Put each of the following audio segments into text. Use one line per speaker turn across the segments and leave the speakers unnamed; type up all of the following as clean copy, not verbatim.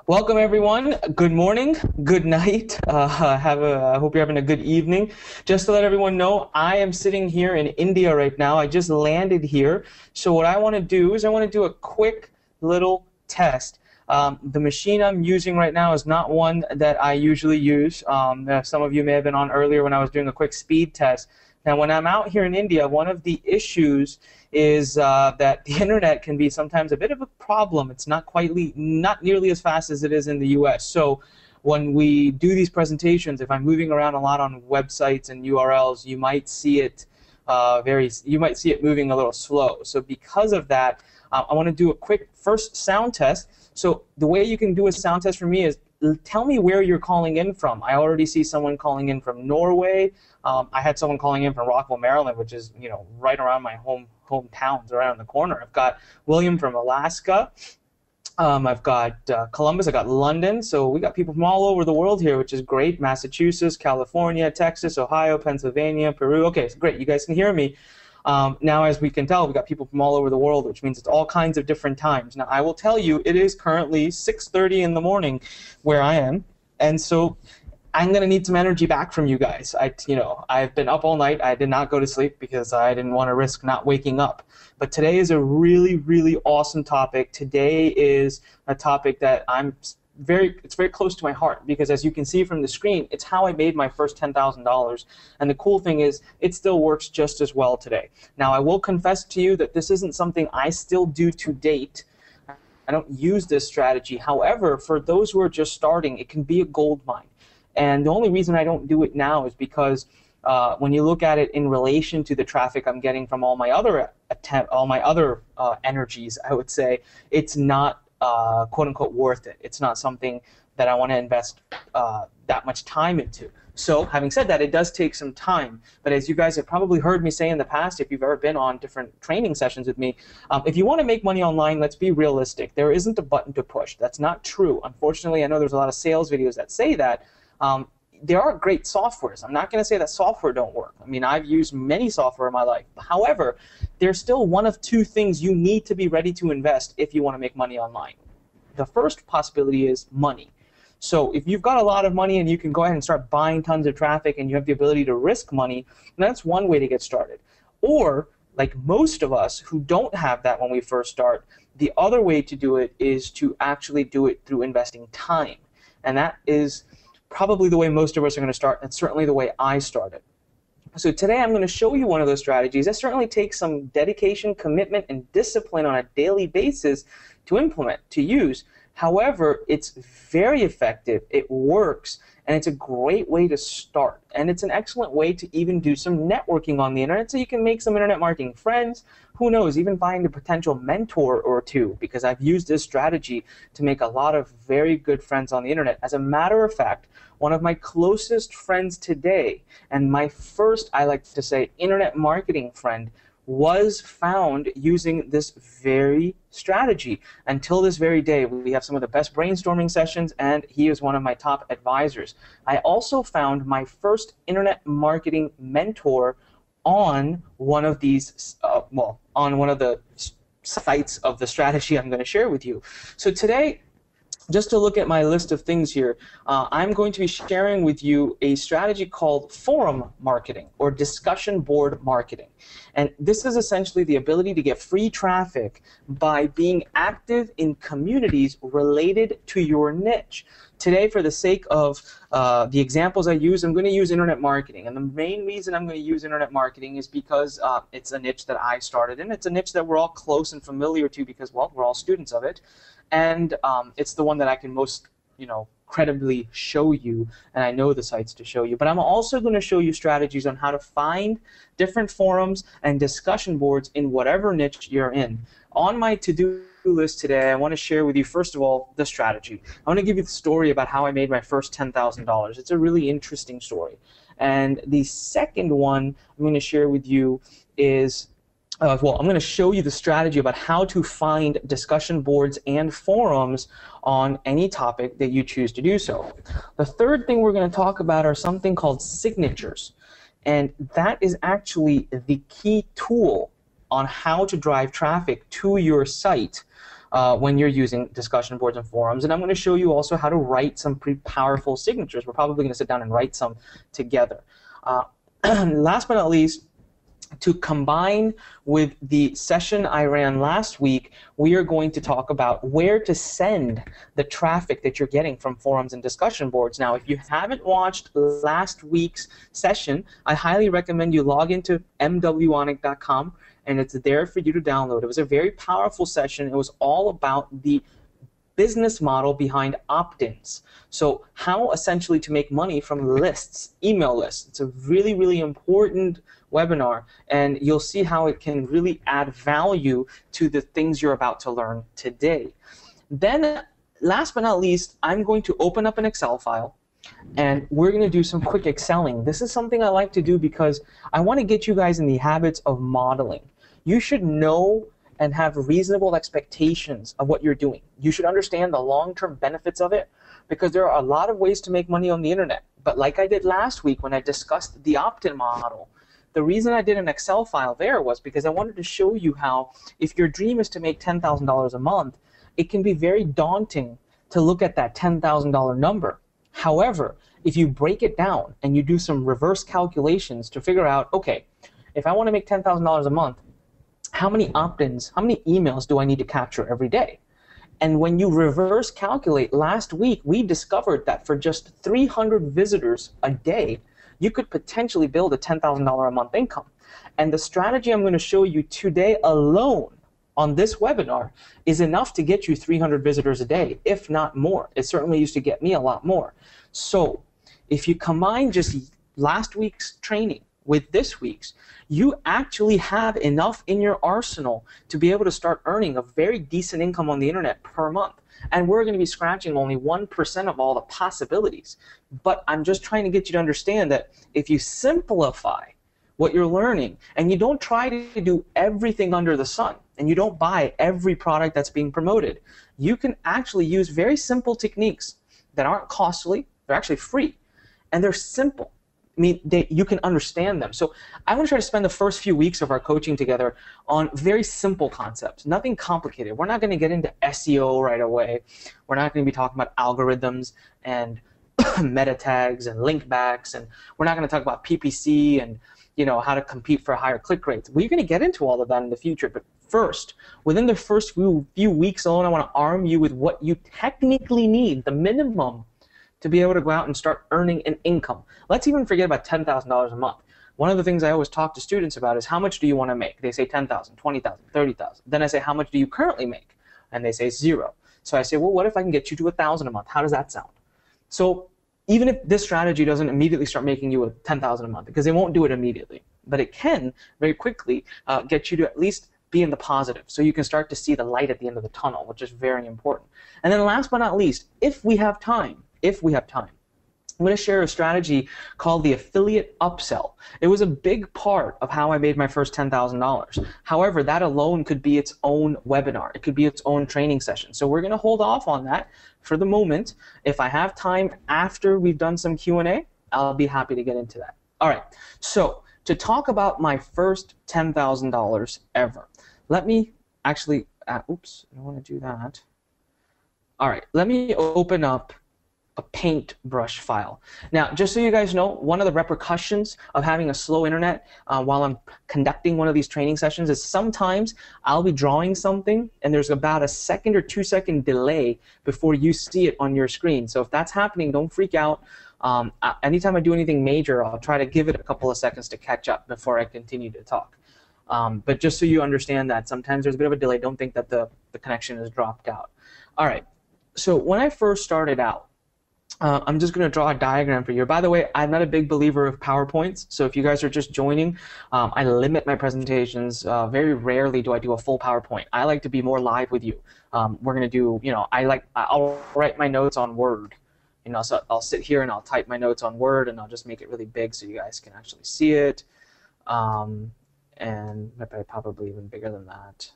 Welcome everyone. Good morning, good night. I hope you're having a good evening. Just to let everyone know, I am sitting here in India right now. I just landed here. So what I want to do is I want to do a quick little test. The machine I'm using right now is not one that I usually use. Some of you may have been on earlier when I was doing a quick speed test. Now, when I'm out here in India, one of the issues is that the internet can be sometimes a bit of a problem. It's not nearly as fast as it is in the US. So when we do these presentations, if I'm moving around a lot on websites and URLs, you might see it moving a little slow. So because of that, I want to do a quick first sound test. So the way you can do a sound test for me is tell me where you're calling in from. I already see someone calling in from Norway. I had someone calling in from Rockville, Maryland, which is right around my hometowns, around the corner. I've got William from Alaska. I've got Columbus. I got London. So we got people from all over the world here, which is great. Massachusetts, California, Texas, Ohio, Pennsylvania, Peru. Okay, so great. You guys can hear me. Now, as we can tell, we got people from all over the world, which means it's all kinds of different times. Now, I will tell you, it is currently 6:30 in the morning where I am, and so I'm going to need some energy back from you guys. I've been up all night. I did not go to sleep because I didn't want to risk not waking up. But today is a really, really awesome topic. Today is a topic that it's very close to my heart because, as you can see from the screen, it's how I made my first $10,000. And the cool thing is, it still works just as well today. Now, I will confess to you that this isn't something I still do to date. I don't use this strategy. However, for those who are just starting, it can be a gold mine. And the only reason I don't do it now is because when you look at it in relation to the traffic I'm getting from all my other energies, I would say it's not quote-unquote worth it. It's not something that I want to invest that much time into. So having said that, it does take some time. But as you guys have probably heard me say in the past, if you've ever been on different training sessions with me, if you want to make money online, let's be realistic. There isn't a button to push. That's not true. Unfortunately, I know there's a lot of sales videos that say that. There are great softwares. I'm not going to say that software don't work. I mean, I've used many software in my life. However, there's still one of two things you need to be ready to invest if you want to make money online. The first possibility is money. So if you've got a lot of money and you can go ahead and start buying tons of traffic and you have the ability to risk money, that's one way to get started. Or, like most of us who don't have that when we first start, the other way to do it is to actually do it through investing time. And that is probably the way most of us are going to start, and certainly the way I started. So today I'm going to show you one of those strategies that certainly takes some dedication, commitment, and discipline on a daily basis to implement, to use. However, it's very effective, it works, and it's a great way to start. And it's an excellent way to even do some networking on the internet so you can make some internet marketing friends. Who knows, even find a potential mentor or two, because I've used this strategy to make a lot of very good friends on the internet. As a matter of fact, one of my closest friends today, and my first, I like to say, internet marketing friend, was found using this very strategy. Until this very day, we have some of the best brainstorming sessions, and he is one of my top advisors. I also found my first internet marketing mentor on one of these, on one of the sites of the strategy I'm going to share with you. So today, just to look at my list of things here, I'm going to be sharing with you a strategy called forum marketing or discussion board marketing. And this is essentially the ability to get free traffic by being active in communities related to your niche. Today, for the sake of the examples I use, I'm going to use internet marketing. And the main reason I'm going to use internet marketing is because it's a niche that I started in. It's a niche that we're all close and familiar to because, well, we're all students of it. And it's the one that I can most, credibly show you, and I know the sites to show you. But I'm also going to show you strategies on how to find different forums and discussion boards in whatever niche you're in. On my to-do list today, I want to share with you, first of all, the strategy. I want to give you the story about how I made my first $10,000. It's a really interesting story. And the second one I'm going to share with you is I'm going to show you the strategy about how to find discussion boards and forums on any topic that you choose to do so. The third thing we're going to talk about are something called signatures. And that is actually the key tool on how to drive traffic to your site when you're using discussion boards and forums. And I'm going to show you also how to write some pretty powerful signatures. We're probably going to sit down and write some together. Last but not least, to combine with the session I ran last week, we are going to talk about where to send the traffic that you're getting from forums and discussion boards. Now, if you haven't watched last week's session, I highly recommend you log into mwanik.com, and it's there for you to download. It was a very powerful session. It was all about the business model behind opt-ins. So how essentially to make money from lists, email lists. It's a really, really important webinar, and you'll see how it can really add value to the things you're about to learn today. Then, last but not least, I'm going to open up an Excel file, and we're going to do some quick Excelling. This is something I like to do because I want to get you guys in the habits of modeling. You should know and have reasonable expectations of what you're doing. You should understand the long-term benefits of it, because there are a lot of ways to make money on the internet. But like I did last week when I discussed the opt-in model, the reason I did an Excel file there was because I wanted to show you how, if your dream is to make $10,000 a month, it can be very daunting to look at that $10,000 number. However, if you break it down and you do some reverse calculations to figure out, okay, if I want to make $10,000 a month, how many opt-ins, how many emails do I need to capture every day? And when you reverse calculate, last week we discovered that for just 300 visitors a day, you could potentially build a $10,000 a month income. And the strategy I'm going to show you today alone on this webinar is enough to get you 300 visitors a day, if not more. It certainly used to get me a lot more. So if you combine just last week's training with this week's, you actually have enough in your arsenal to be able to start earning a very decent income on the internet per month. And we're going to be scratching only 1% of all the possibilities. But I'm just trying to get you to understand that if you simplify what you're learning and you don't try to do everything under the sun and you don't buy every product that's being promoted, you can actually use very simple techniques that aren't costly. They're actually free, and they're simple. I mean, you can understand them. So I'm going to try to spend the first few weeks of our coaching together on very simple concepts, nothing complicated. We're not going to get into SEO right away. We're not going to be talking about algorithms and meta tags and link backs, and we're not going to talk about PPC and how to compete for higher click rates. We're going to get into all of that in the future, but first, within the first few weeks alone, I want to arm you with what you technically need, the minimum, to be able to go out and start earning an income. Let's even forget about $10,000 a month. One of the things I always talk to students about is, how much do you want to make? They say 10,000, 20,000, 30,000. Then I say, how much do you currently make? And they say 0. So I say, well, what if I can get you to 1,000 a month? How does that sound? So even if this strategy doesn't immediately start making you $10,000 a month, because it won't do it immediately, but it can very quickly get you to at least be in the positive, so you can start to see the light at the end of the tunnel, which is very important. And then last but not least, if we have time, I'm going to share a strategy called the affiliate upsell. It was a big part of how I made my first $10,000. However, that alone could be its own webinar. It could be its own training session. So we're going to hold off on that for the moment. If I have time after we've done some Q&A, I'll be happy to get into that. All right, so to talk about my first $10,000 ever, let me actually, oops, I don't want to do that. All right, let me open up a paintbrush file. Now, just so you guys know, one of the repercussions of having a slow internet while I'm conducting one of these training sessions is sometimes I'll be drawing something and there's about a 1 or 2 second delay before you see it on your screen. So if that's happening, don't freak out. Anytime I do anything major, I'll try to give it a couple of seconds to catch up before I continue to talk. But just so you understand that sometimes there's a bit of a delay, don't think that the connection is dropped out. All right, so when I first started out, I'm just going to draw a diagram for you. By the way, I'm not a big believer of PowerPoints, so if you guys are just joining, I limit my presentations. Very rarely do I do a full PowerPoint. I like to be more live with you. We're going to do, I'll write my notes on Word. So I'll sit here and I'll type my notes on Word, and I'll just make it really big so you guys can actually see it. And maybe probably even bigger than that.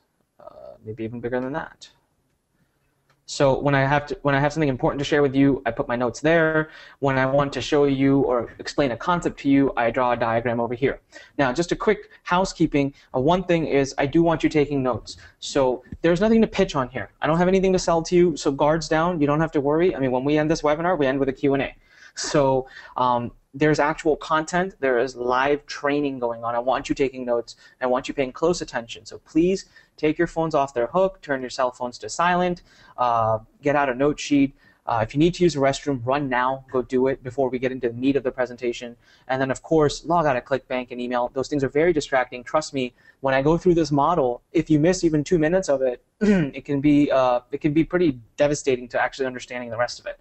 Maybe even bigger than that. So when I have something important to share with you, I put my notes there. When I want to show you or explain a concept to you, I draw a diagram over here. Now, just a quick housekeeping. One thing is I do want you taking notes. So there's nothing to pitch on here. I don't have anything to sell to you. So guards down. You don't have to worry. I mean, when we end this webinar, we end with a Q&A. So there's actual content. There is live training going on. I want you taking notes. I want you paying close attention. So please take your phones off their hook. Turn your cell phones to silent. Get out a note sheet. If you need to use the restroom, run now. Go do it before we get into the meat of the presentation. And then, of course, log out of ClickBank and email. Those things are very distracting. Trust me, when I go through this model, if you miss even 2 minutes of it, it can be pretty devastating to actually understanding the rest of it.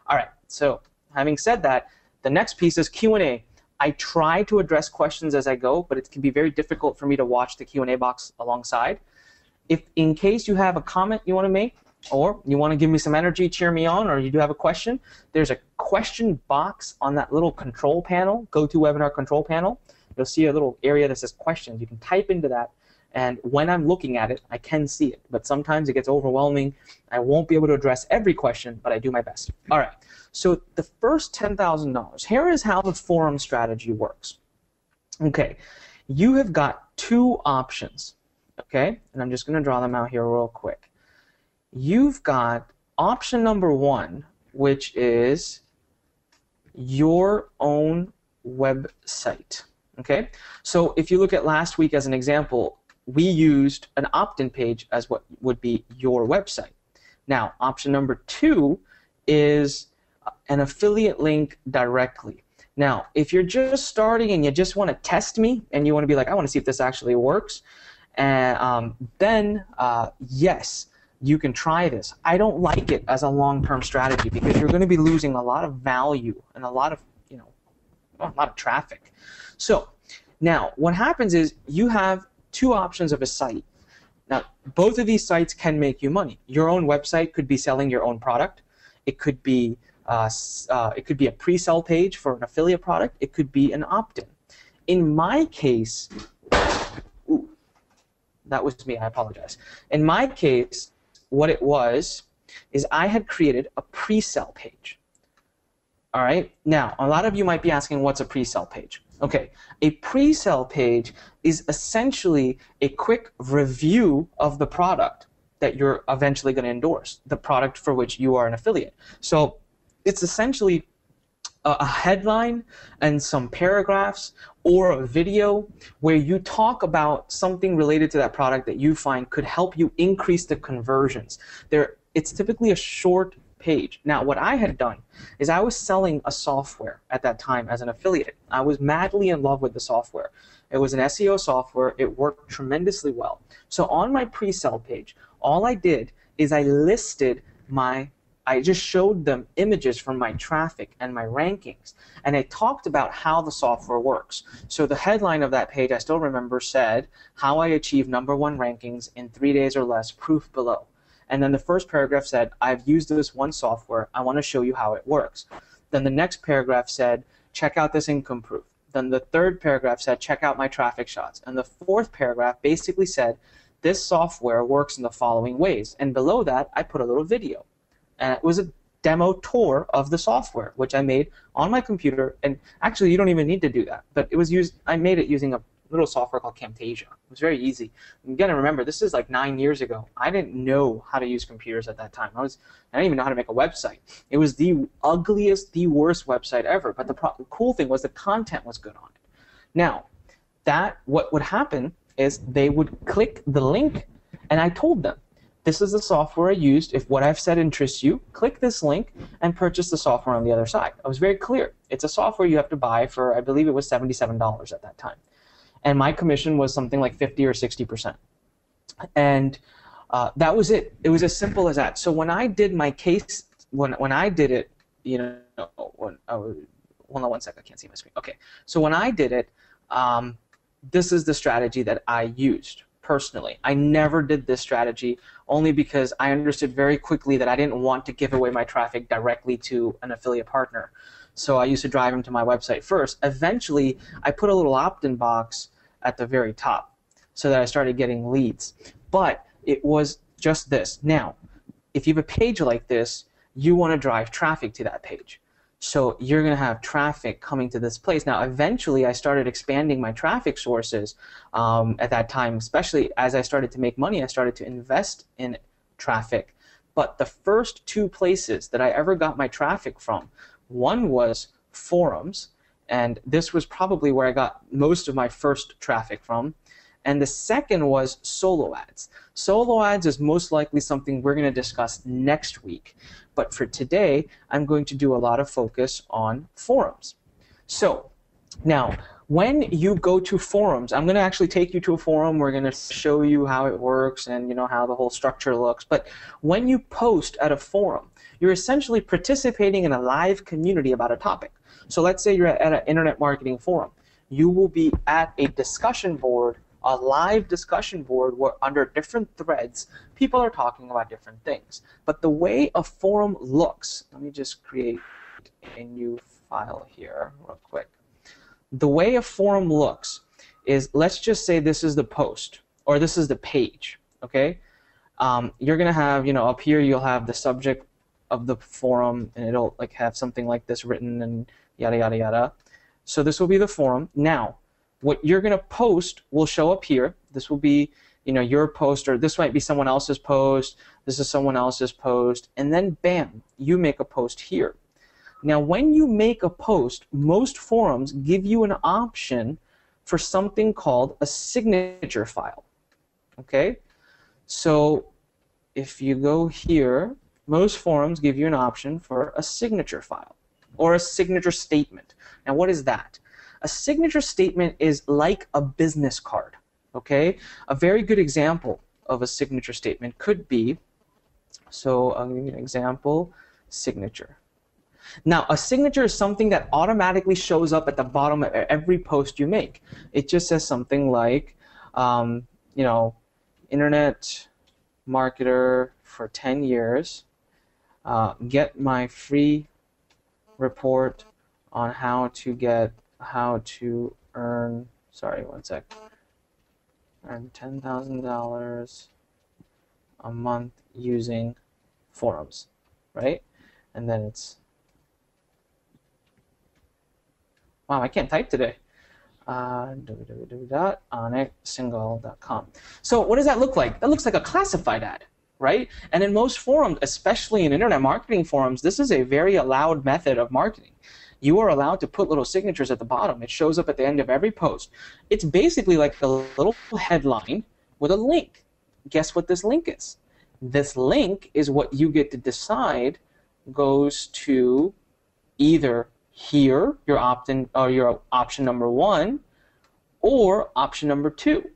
All right. So having said that, the next piece is Q&A. I try to address questions as I go, but it can be very difficult for me to watch the Q&A box alongside. If in case you have a comment you want to make, or you want to give me some energy, cheer me on, or you do have a question, there's a question box on that little control panel, GoToWebinar control panel. You'll see a little area that says questions. You can type into that, and when I'm looking at it, I can see it. But sometimes it gets overwhelming. I won't be able to address every question, but I do my best. All right. So the first $10,000, here is how the forum strategy works. Okay, you have got two options, okay? And I'm just going to draw them out here real quick. You've got option number one, which is your own website, okay? So if you look at last week as an example, we used an opt-in page as what would be your website. Now, option number two is an affiliate link directly. Now, if you're just starting and you just want to test me and you want to be like, I want to see if this actually works, and then yes, you can try this. I don't like it as a long-term strategy because you're going to be losing a lot of value and a lot of, a lot of traffic. So now what happens is you have two options of a site. Now, both of these sites can make you money. Your own website could be selling your own product. It could be a pre-sell page for an affiliate product. It could be an opt-in. In my case, ooh, that was me. I apologize. In my case, what it was is I had created a pre-sell page. All right. Now, a lot of you might be asking, what's a pre-sell page? Okay, a pre-sell page is essentially a quick review of the product that you're eventually going to endorse, the product for which you are an affiliate. So it's essentially a headline and some paragraphs or a video where you talk about something related to that product that you find could help you increase the conversions. It's typically a short page. Now, what I had done is I was selling a software at that time as an affiliate. I was madly in love with the software. It was an SEO software. It worked tremendously well. So on my pre-sell page, all I did is I just showed them images from my traffic and my rankings, and I talked about how the software works. So the headline of that page, I still remember, said, "How I achieve #1 rankings in 3 days or less, proof below." And then the first paragraph said, "I've used this one software. I want to show you how it works." Then the next paragraph said, "Check out this income proof." Then the third paragraph said, "Check out my traffic shots." And the fourth paragraph basically said, "This software works in the following ways." And below that, I put a little video. And it was a demo tour of the software, which I made on my computer. And actually, you don't even need to do that. But I made it using a little software called Camtasia. It was very easy. You got to remember, this is like 9 years ago. I didn't know how to use computers at that time. I didn't even know how to make a website. It was the ugliest, the worst website ever. But the cool thing was the content was good on it. Now, what would happen is they would click the link, and I told them, this is the software I used. If what I've said interests you, click this link and purchase the software on the other side. I was very clear. It's a software you have to buy for, I believe it was $77 at that time. And my commission was something like 50 or 60%. And that was it. It was as simple as that. So when I did my case, when I did it, hold on one second, I can't see my screen. Okay, so when I did it, this is the strategy that I used personally. I never did this strategy only because I understood very quickly that I didn't want to give away my traffic directly to an affiliate partner. So I used to drive them to my website first. Eventually, I put a little opt-in box at the very top so that I started getting leads. But it was just this. Now, if you have a page like this, you want to drive traffic to that page. So you're going to have traffic coming to this place. Now, eventually, I started expanding my traffic sources at that time, especially as I started to make money. I started to invest in traffic. But the first two places that I ever got my traffic from, one was forums, and this was probably where I got most of my first traffic from. And the second was solo ads. Solo ads is most likely something we're going to discuss next week. But for today, I'm going to do a lot of focus on forums. So now, when you go to forums, I'm going to actually take you to a forum. We're going to show you how it works and how the whole structure looks. But when you post at a forum, you're essentially participating in a live community about a topic. So let's say you're at an internet marketing forum. You will be at a discussion board, a live discussion board where under different threads, people are talking about different things. But the way a forum looks, let me just create a new file here real quick. The way a forum looks is, let's just say this is the post, or this is the page, okay? You're going to have, up here you'll have the subject of the forum, and it'll have something like this written and yada, yada, yada. So this will be the forum. Now, what you're going to post will show up here. This will be, your post, or this might be someone else's post. This is someone else's post. And then, bam, you make a post here. Now, when you make a post, most forums give you an option for something called a signature file. Okay? So if you go here, most forums give you an option for a signature file or a signature statement. Now, what is that? A signature statement is like a business card. Okay? A very good example of a signature statement could be, so I'll give you an example, signature. Now, a signature is something that automatically shows up at the bottom of every post you make. It just says something like, internet marketer for 10 years, get my free report on how to earn, earn $10,000 a month using forums, right? And then it's, wow, I can't type today. www.aniksingle.com. So what does that look like? That looks like a classified ad, right? And in most forums, especially in internet marketing forums, this is a very allowed method of marketing. You are allowed to put little signatures at the bottom. It shows up at the end of every post. It's basically like a little headline with a link. Guess what this link is? This link is what you get to decide goes to either here, your opt-in or your option number 1, or option number 2.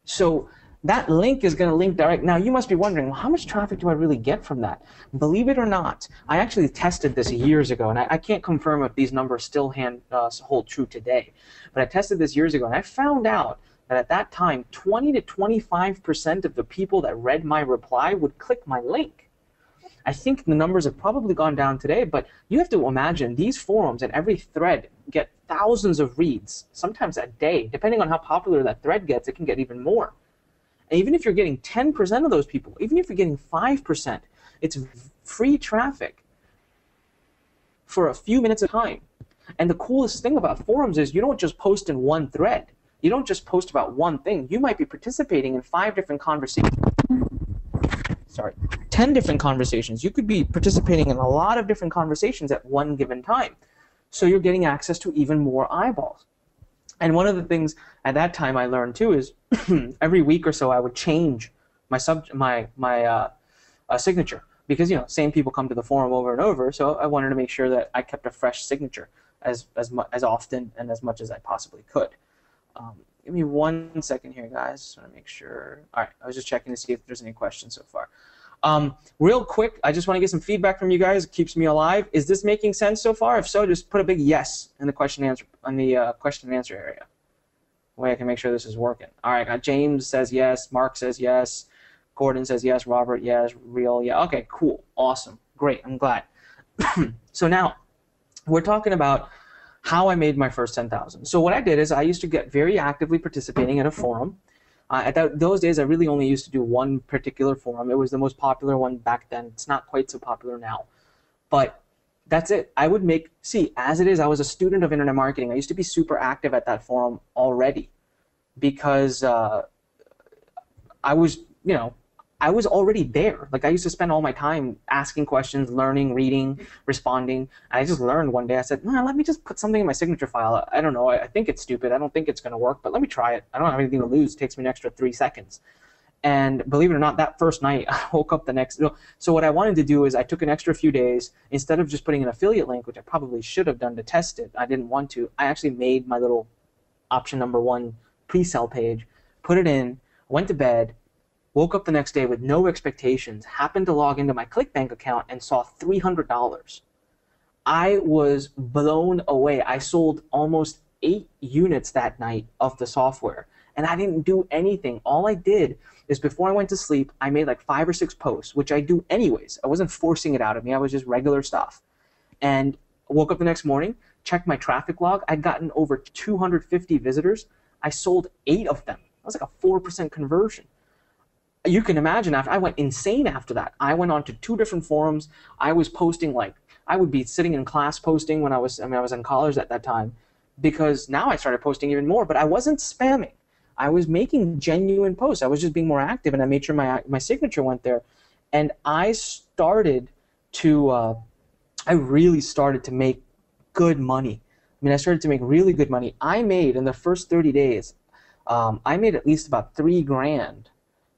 So that link is going to link direct. Now, you must be wondering, well, how much traffic do I really get from that? Believe it or not, I actually tested this years ago, and I can't confirm if these numbers still hold true today. But I tested this years ago, and I found out that at that time, 20 to 25% of the people that read my reply would click my link. I think the numbers have probably gone down today, but you have to imagine these forums and every thread get thousands of reads, sometimes a day. Depending on how popular that thread gets, it can get even more. And even if you're getting 10% of those people, even if you're getting 5%, it's free traffic for a few minutes at a time. And the coolest thing about forums is you don't just post in one thread. You don't just post about one thing. You might be participating in 5 different conversations. 10 different conversations. You could be participating in a lot of different conversations at one given time. So you're getting access to even more eyeballs. And one of the things at that time I learned too is every week or so I would change my signature, because same people come to the forum over and over. So I wanted to make sure that I kept a fresh signature as often and as much as I possibly could. Give me 1 second here, guys. Just want to make sure. All right, I was just checking to see if there's any questions so far. Real quick, I just want to get some feedback from you guys. It keeps me alive. Is this making sense so far? If so, just put a big yes in the question and answer area. Way I can make sure this is working. All right, James says yes. Mark says yes. Gordon says yes. Robert, yes. Real, yeah. Okay, cool, awesome, great. I'm glad. So now we're talking about how I made my first 10,000. So what I did is I used to get very actively participating in a forum. Those days, I really only used to do one particular forum. It was the most popular one back then. It's not quite so popular now. But that's it. I would see, as it is, I was a student of internet marketing. I used to be super active at that forum already because I was, I was already there. Like I used to spend all my time asking questions, learning, reading, responding. And I just learned one day. I said, let me just put something in my signature file. I don't know. I think it's stupid. I don't think it's going to work, but let me try it. I don't have anything to lose. It takes me an extra 3 seconds. And believe it or not, that first night, I woke up the next. So what I wanted to do is I took an extra few days. Instead of just putting an affiliate link, which I probably should have done to test it, I didn't want to. I actually made my little option number 1 pre-sell page, put it in, went to bed, woke up the next day with no expectations, happened to log into my ClickBank account and saw $300. I was blown away. I sold almost 8 units that night of the software, and I didn't do anything. All I did is before I went to sleep, I made like 5 or 6 posts, which I do anyways. I wasn't forcing it out of me. I was just regular stuff. And woke up the next morning, checked my traffic log. I'd gotten over 250 visitors. I sold 8 of them. That was like a 4% conversion. You can imagine, I went insane after that. I went on to 2 different forums. I was posting I would be sitting in class posting when I was in college at that time, because now I started posting even more, but I wasn't spamming. I was making genuine posts. I was just being more active, and I made sure my signature went there. And I really started to make good money. I started to make really good money. I made, in the first 30 days, I made at least about $3,000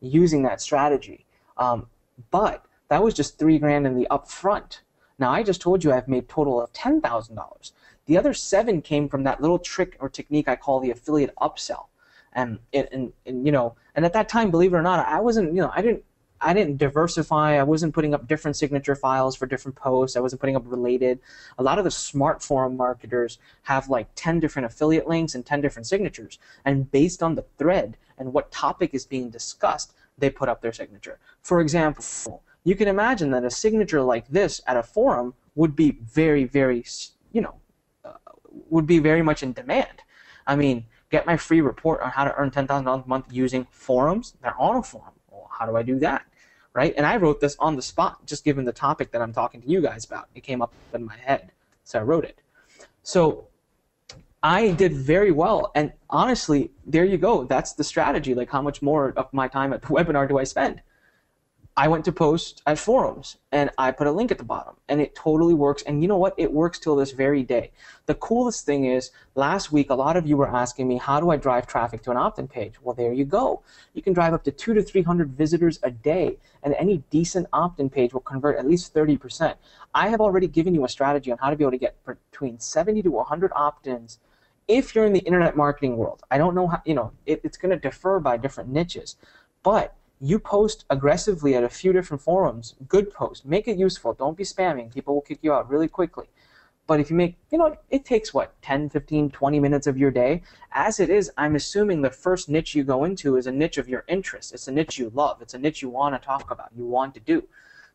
using that strategy. But that was just $3,000 in the upfront. Now I just told you I've made total of $10,000. The other 7 came from that little trick or technique I call the affiliate upsell. And at that time, believe it or not, I wasn't, I didn't diversify. I wasn't putting up different signature files for different posts. I wasn't putting up related. A lot of the smart forum marketers have like 10 different affiliate links and 10 different signatures. And based on the thread and what topic is being discussed, they put up their signature. For example, you can imagine that a signature like this at a forum would be very, very, would be very much in demand. I mean, get my free report on how to earn $10,000 a month using forums. They're on a forum. Well, how do I do that? Right? And I wrote this on the spot, just given the topic that I'm talking to you guys about. It came up in my head, so I wrote it. So I did very well, and honestly, there you go. That's the strategy. Like, how much more of my time at the webinar do I spend? I went to post at forums, and I put a link at the bottom, and it totally works. And you know what? It works till this very day. The coolest thing is, last week, a lot of you were asking me, how do I drive traffic to an opt-in page? Well, there you go. You can drive up to 200 to 300 visitors a day, and any decent opt-in page will convert at least 30%. I have already given you a strategy on how to be able to get between 70 to 100 opt-ins if you're in the internet marketing world. I don't know how, it's going to differ by different niches, but you post aggressively at a few different forums, good post, make it useful, don't be spamming, people will kick you out really quickly. But if you make, it takes what, 10, 15, 20 minutes of your day? As it is, I'm assuming the first niche you go into is a niche of your interest. It's a niche you love. It's a niche you want to talk about, you want to do.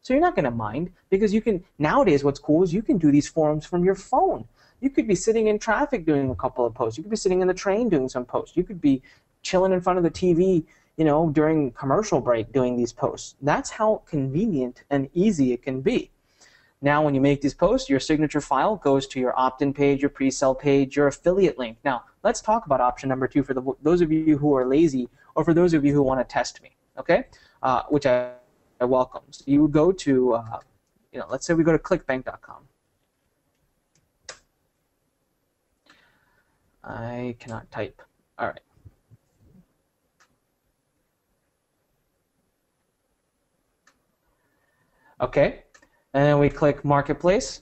So you're not going to mind, because you can, nowadays what's cool is you can do these forums from your phone. You could be sitting in traffic doing a couple of posts. You could be sitting in the train doing some posts. You could be chilling in front of the TV, during commercial break doing these posts. That's how convenient and easy it can be. Now, when you make these posts, your signature file goes to your opt-in page, your pre-sell page, your affiliate link. Now, let's talk about option number 2 for those of you who are lazy, or for those of you who want to test me, okay? Which I welcome. So you go to, let's say we go to clickbank.com. I cannot type. All right. Okay, and then we click Marketplace.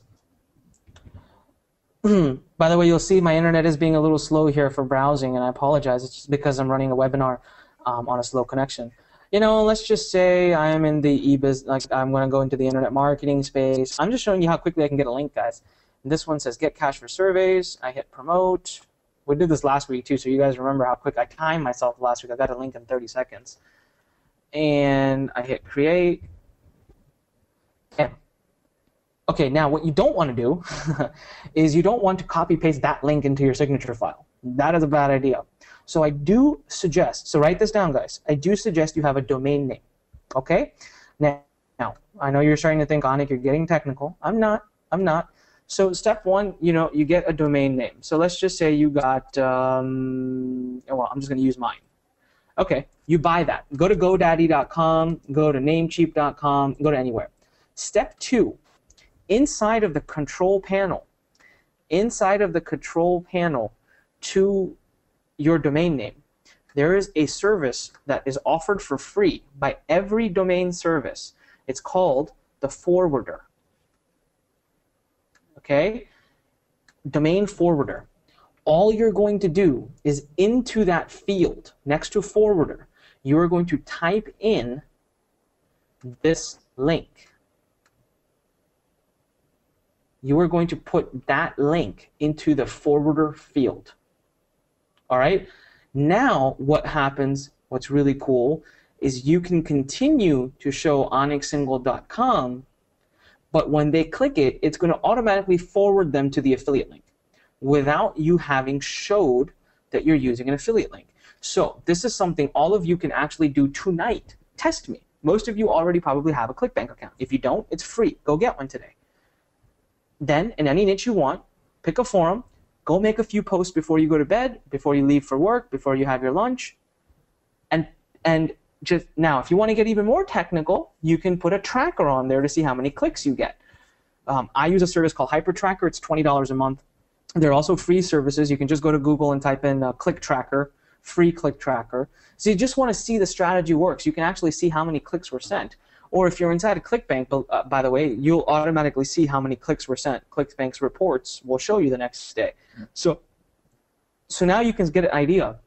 By the way, you'll see my internet is being a little slow here for browsing, and I apologize. It's just because I'm running a webinar on a slow connection. Let's just say I'm in the e-business, I'm going to go into the internet marketing space. I'm just showing you how quickly I can get a link, guys. And this one says Get Cash for Surveys. I hit Promote. We did this last week, too, so you guys remember how quick I timed myself last week. I got a link in 30 seconds. And I hit Create. And okay, now what you don't want to do is you don't want to copy paste that link into your signature file. That is a bad idea. So I do suggest, so write this down, guys. I do suggest you have a domain name. Okay? Now, I know you're starting to think, Anik, you're getting technical. I'm not. So step one, you get a domain name. So let's just say you got, well, I'm just going to use mine. Okay, you buy that. Go to GoDaddy.com, go to Namecheap.com, go to anywhere. Step two, inside of the control panel to your domain name, there is a service that is offered for free by every domain service. It's called the forwarder. Okay? Domain forwarder. All you're going to do is into that field next to forwarder, you are going to type in this link. You are going to put that link into the forwarder field. All right? Now what happens, what's really cool, is you can continue to show aniksingle.com, but when they click it, it's going to automatically forward them to the affiliate link without you having showed that you're using an affiliate link. So this is something all of you can actually do tonight. Test me. Most of you already probably have a ClickBank account. If you don't, it's free. Go get one today. Then, in any niche you want, pick a forum, go make a few posts before you go to bed, before you leave for work, before you have your lunch, and just now, if you want to get even more technical, you can put a tracker on there to see how many clicks you get. I use a service called HyperTracker. It's $20 a month. There are also free services. You can just go to Google and type in click tracker, free click tracker. So you just want to see the strategy works. You can actually see how many clicks were sent. Or if you're inside a ClickBank, by the way, you'll automatically see how many clicks were sent. ClickBank's reports will show you the next day. So now you can get an idea.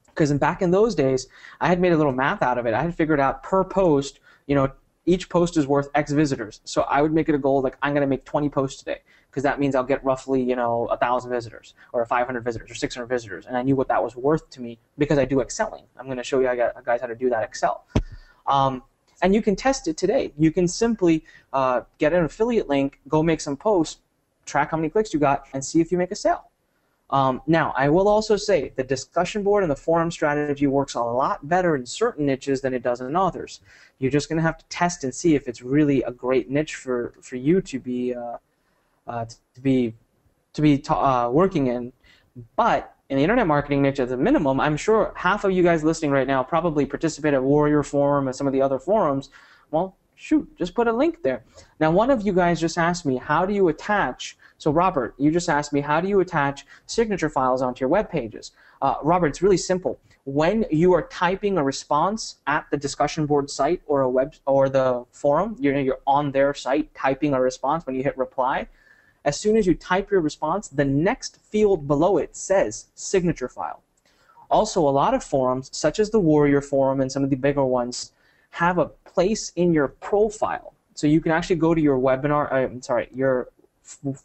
Because back in those days, I had made a little math out of it. I had figured out per post, each post is worth X visitors. So I would make it a goal, like I'm going to make 20 posts today, because that means I'll get roughly, 1,000 visitors, or 500 visitors, or 600 visitors. And I knew what that was worth to me because I do Excelling. I'm going to show you guys how to do that Excel. And you can test it today. You can simply get an affiliate link, go make some posts, track how many clicks you got, and see if you make a sale. Now, I will also say the discussion board and the forum strategy works a lot better in certain niches than it does in others. You're just going to have to test and see if it's really a great niche for you to be working in. But in the internet marketing niche, at the minimum, I'm sure half of you guys listening right now probably participate at Warrior Forum and some of the other forums. Well, shoot, just put a link there. Now, one of you guys just asked me, how do you attach? So Robert, you just asked me, how do you attach signature files onto your web pages? Robert, it's really simple. When you are typing a response at the discussion board site or a web or the forum, you're on their site typing a response. When you hit reply, as soon as you type your response, the next field below it says signature file. Also, a lot of forums, such as the Warrior Forum and some of the bigger ones, have a place in your profile. So you can actually go to your your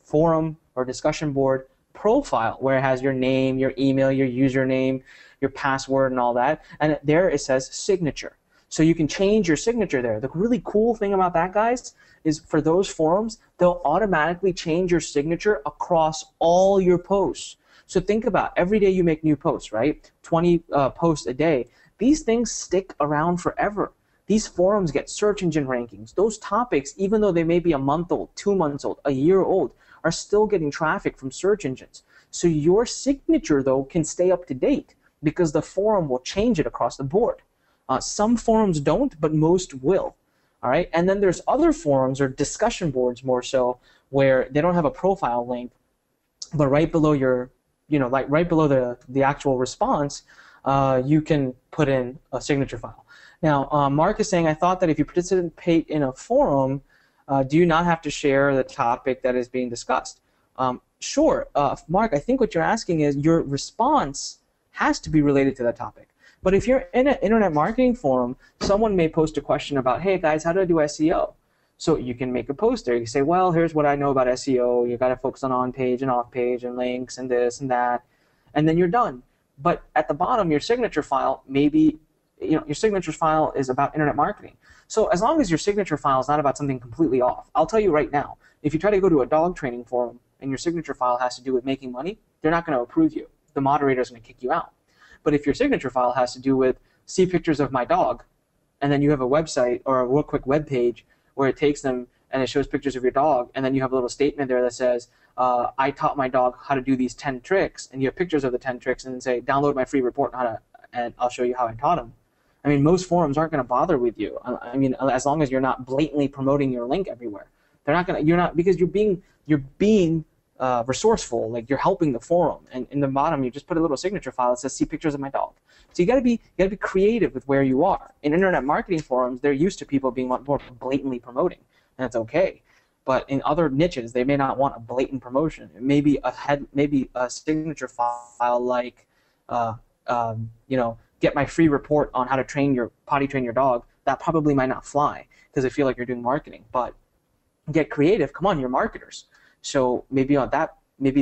forum or discussion board profile where it has your name, your email, your username, your password, and all that. And there it says signature. So you can change your signature there. The really cool thing about that, guys, is for those forums, they'll automatically change your signature across all your posts. So think about every day you make new posts, right? 20 posts a day. These things stick around forever. These forums get search engine rankings. Those topics, even though they may be a month old, 2 months old, a year old, are still getting traffic from search engines. So your signature, though, can stay up to date because the forum will change it across the board. Some forums don't, but most will. All right, and then there's other forums or discussion boards more so where they don't have a profile link, but right below your, like right below the actual response, you can put in a signature file. Now, Mark is saying, I thought that if you participate in a forum, do you not have to share the topic that is being discussed? Sure, Mark, I think what you're asking is your response has to be related to that topic. But if you're in an internet marketing forum, someone may post a question about, hey guys, how do I do SEO? So you can make a post there. You say, well, here's what I know about SEO. You got to focus on on-page and off-page and links and this and that, and then you're done. But at the bottom, your signature file, maybe, your signature file is about internet marketing. So as long as your signature file is not about something completely off, I'll tell you right now, if you try to go to a dog training forum and your signature file has to do with making money, they're not going to approve you. The moderator is going to kick you out. But if your signature file has to do with see pictures of my dog, and then you have a website or a real quick web page where it takes them and it shows pictures of your dog, and then you have a little statement there that says, I taught my dog how to do these 10 tricks, and you have pictures of the 10 tricks, and say, download my free report and I'll show you how I taught him. I mean, most forums aren't going to bother with you. I mean, as long as you're not blatantly promoting your link everywhere. They're not going to. You're not, because you're being resourceful. Like, you're helping the forum. And in the bottom, you just put a little signature file that says, see pictures of my dog. So you got to be creative with where you are. In internet marketing forums, they're used to people being more blatantly promoting, and it's okay. But in other niches, they may not want a blatant promotion. Maybe a signature file like, you know, get my free report on how to potty train your dog. That probably might not fly because they feel like you're doing marketing. But get creative. Come on, you're marketers. So maybe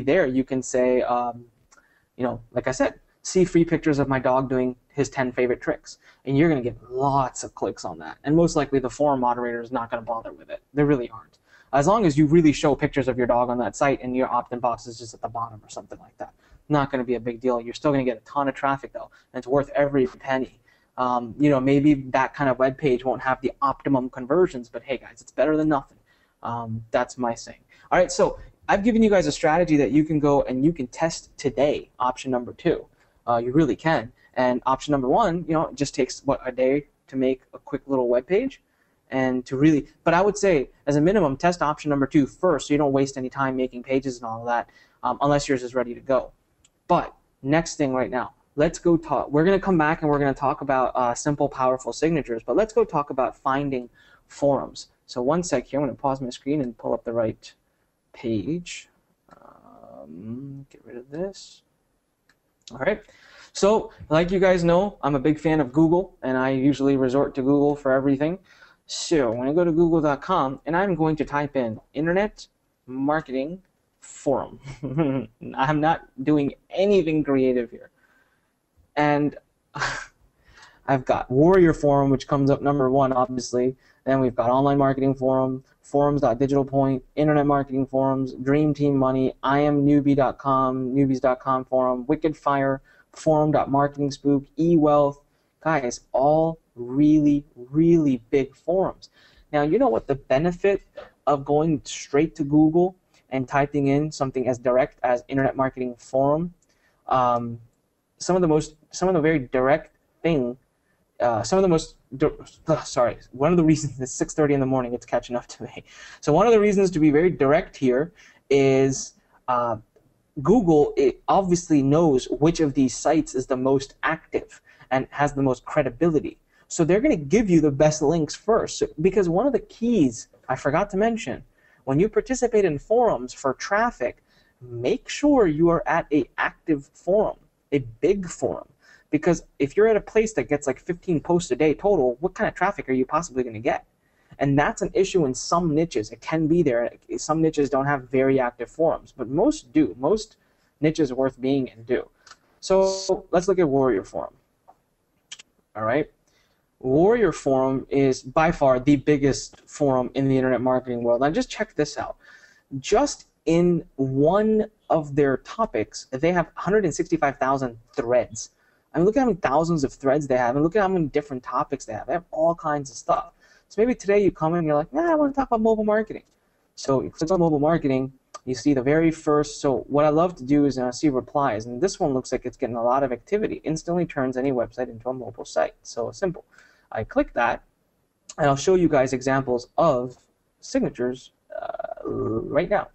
there you can say, you know, like I said, see free pictures of my dog doing his 10 favorite tricks, and you're going to get lots of clicks on that. And most likely the forum moderator is not going to bother with it. They really aren't. As long as you really show pictures of your dog on that site and your opt-in box is just at the bottom or something like that. Not going to be a big deal. You're still going to get a ton of traffic though, and it's worth every penny. You know, maybe that kind of web page won't have the optimum conversions, but hey guys, it's better than nothing. That's my saying. All right, so I've given you guys a strategy that you can go and you can test today, option number 2. You really can. And option number 1, you know, it just takes, what, a day to make a quick little web page? And to really, but I would say, as a minimum, test option number 2 first so you don't waste any time making pages and all of that, unless yours is ready to go. But next thing right now, let's go talk. We're going to come back and we're going to talk about simple, powerful signatures, but let's go talk about finding forums. So one sec here, I'm going to pause my screen and pull up the right page. Get rid of this. All right. So, like you guys know, I'm a big fan of Google, and I usually resort to Google for everything. So, I'm going to go to google.com, and I'm going to type in Internet Marketing Forum. I'm not doing anything creative here. And I've got Warrior Forum, which comes up number 1, obviously. Then we've got Online Marketing Forum, Forums.digitalpoint, Internet Marketing Forums, Dream Team Money, IamNewbie.com, Newbies.com Forum, Wicked Fire, Forum.MarketingSpook, eWealth. Guys, all really, really big forums. Now, you know what the benefit of going straight to Google and typing in something as direct as Internet Marketing Forum? One of the reasons it's 6:30 in the morning, it's catching up to me. So one of the reasons to be very direct here is Google, it obviously knows which of these sites is the most active and has the most credibility. So they're going to give you the best links first. Because one of the keys I forgot to mention, when you participate in forums for traffic, make sure you are at an active forum, a big forum. Because if you're at a place that gets like 15 posts a day total, what kind of traffic are you possibly going to get? And that's an issue in some niches. It can be there. Some niches don't have very active forums, but most do. Most niches worth being in do. So let's look at Warrior Forum. All right. Warrior Forum is by far the biggest forum in the internet marketing world. Now just check this out. Just in one of their topics, they have 165,000 threads. I mean, look at how many thousands of threads they have, and look at how many different topics they have. They have all kinds of stuff. So maybe today you come in and you're like, I want to talk about mobile marketing. So you click on mobile marketing, you see the very first, so what I love to do is see replies, and this one looks like it's getting a lot of activity. Instantly turns any website into a mobile site. So simple. I click that, and I'll show you guys examples of signatures right now.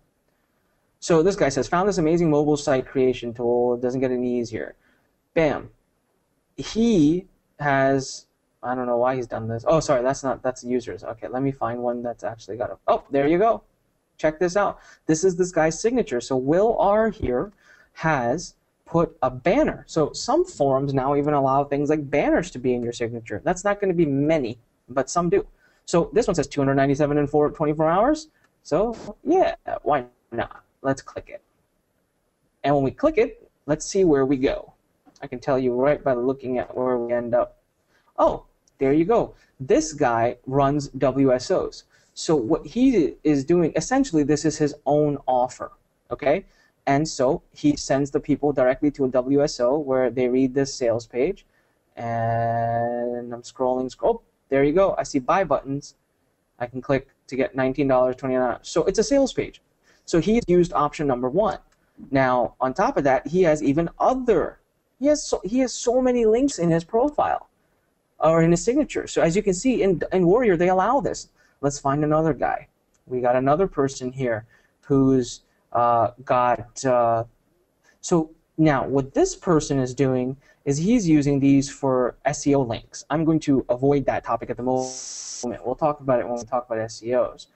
So this guy says, found this amazing mobile site creation tool. It doesn't get any easier. Bam. He has, I don't know why he's done this. Oh, sorry, that's users. Okay, let me find one that's actually got a, oh, there you go. Check this out. This is this guy's signature. So Will R here has put a banner. So some forums now even allow things like banners to be in your signature. That's not going to be many, but some do. So this one says 297 in 24 hours. So yeah, why not? Let's click it. And when we click it, let's see where we go. I can tell you right by looking at where we end up. Oh, there you go. This guy runs WSOs. So what he is doing, essentially this is his own offer, okay? And so he sends the people directly to a WSO where they read this sales page. And I'm scrolling. Oh, there you go. I see buy buttons. I can click to get $19, $29. So it's a sales page. So he's used option number 1. Now, on top of that, he has even other. He has so many links in his profile or in his signature. So as you can see, in Warrior, they allow this. Let's find another guy. We got another person here who's so now what this person is doing is he's using these for SEO links. I'm going to avoid that topic at the moment. We'll talk about it when we talk about SEOs.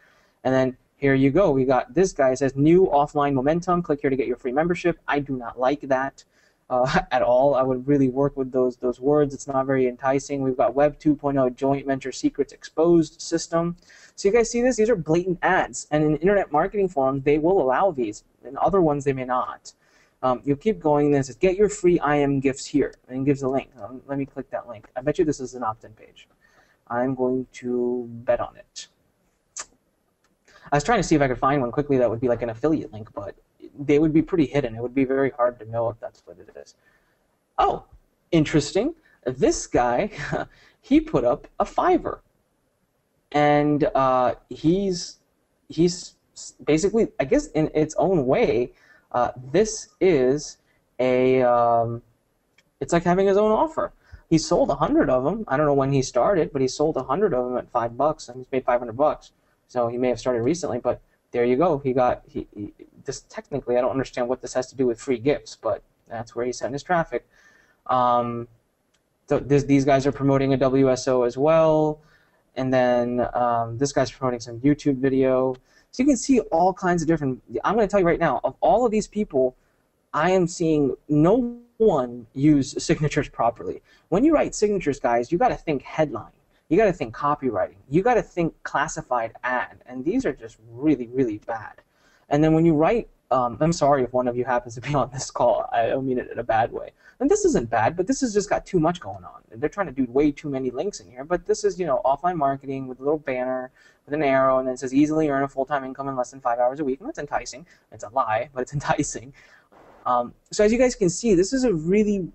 And then here you go. We got this guy. It says new offline momentum. Click here to get your free membership. I do not like that at all. I would really work with those words. It's not very enticing. We've got Web 2.0 joint venture secrets exposed system. So you guys see this? These are blatant ads. And in internet marketing forums, they will allow these. In other ones, they may not. You'll keep going. Then it says, get your free IM gifts here. And it gives a link. Let me click that link. I bet you this is an opt-in page. I'm going to bet on it. I was trying to see if I could find one quickly that would be like an affiliate link, but they would be pretty hidden. It would be very hard to know if that's what it is. Oh, interesting. This guy, he put up a Fiverr. And he's basically, I guess in its own way, this is it's like having his own offer. He sold 100 of them. I don't know when he started, but he sold 100 of them at $5, and he's made $500. So he may have started recently, but there you go. This technically, I don't understand what this has to do with free gifts, but that's where he's sending his traffic. So these guys are promoting a WSO as well. And then this guy's promoting some YouTube video. So you can see all kinds of different. I'm going to tell you right now, of all of these people, I am seeing no one use signatures properly. When you write signatures, guys, you got to think headline. You got to think copywriting. You got to think classified ad. And these are just really, really bad. And then when you write, I'm sorry if one of you happens to be on this call. I don't mean it in a bad way. And this isn't bad, but this has just got too much going on. They're trying to do way too many links in here. But this is, offline marketing with a little banner, with an arrow, and then it says easily earn a full-time income in less than 5 hours a week. And that's enticing. It's a lie, but it's enticing. So as you guys can see, this is a really,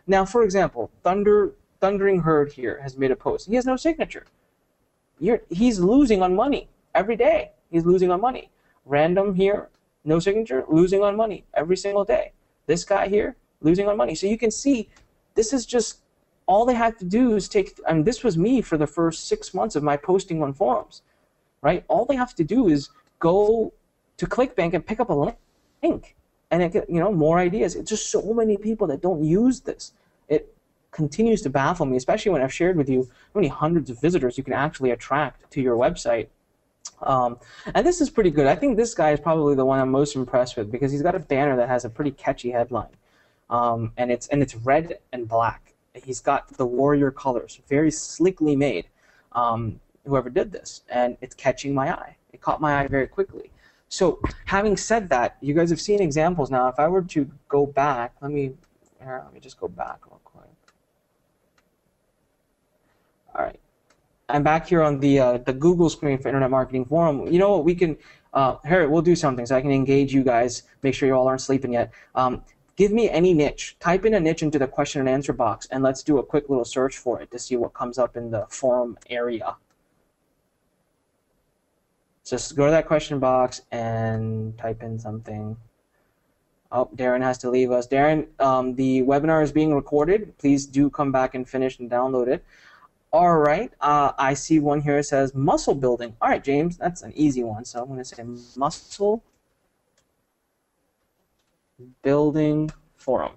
now for example, Thundering Herd here has made a post. He has no signature. He's losing on money every day. He's losing on money. Random here, no signature, losing on money every single day. This guy here, losing on money. So you can see this is just all they have to do is take, this was me for the first 6 months of my posting on forums, right? All they have to do is go to ClickBank and pick up a link and it get, more ideas. It's just so many people that don't use this. It continues to baffle me, especially when I've shared with you how many hundreds of visitors you can actually attract to your website. And this is pretty good. I think this guy is probably the one I'm most impressed with because he's got a banner that has a pretty catchy headline. And it's red and black. He's got the Warrior colors, very slickly made. Whoever did this, and it's catching my eye. It caught my eye very quickly. So, having said that, you guys have seen examples now. If I were to go back, let me just go back real quick. All right, I'm back here on the Google screen for Internet Marketing Forum. You know what? We can here we'll do something so I can engage you guys. Make sure you all aren't sleeping yet. Give me any niche. Type in a niche into the question and answer box, and let's do a quick little search for it to see what comes up in the forum area. Just go to that question box and type in something. Oh, Darren has to leave us. Darren, the webinar is being recorded. Please do come back and finish and download it. All right, I see one here that says muscle building. All right, James, that's an easy one. So I'm going to say muscle building forum.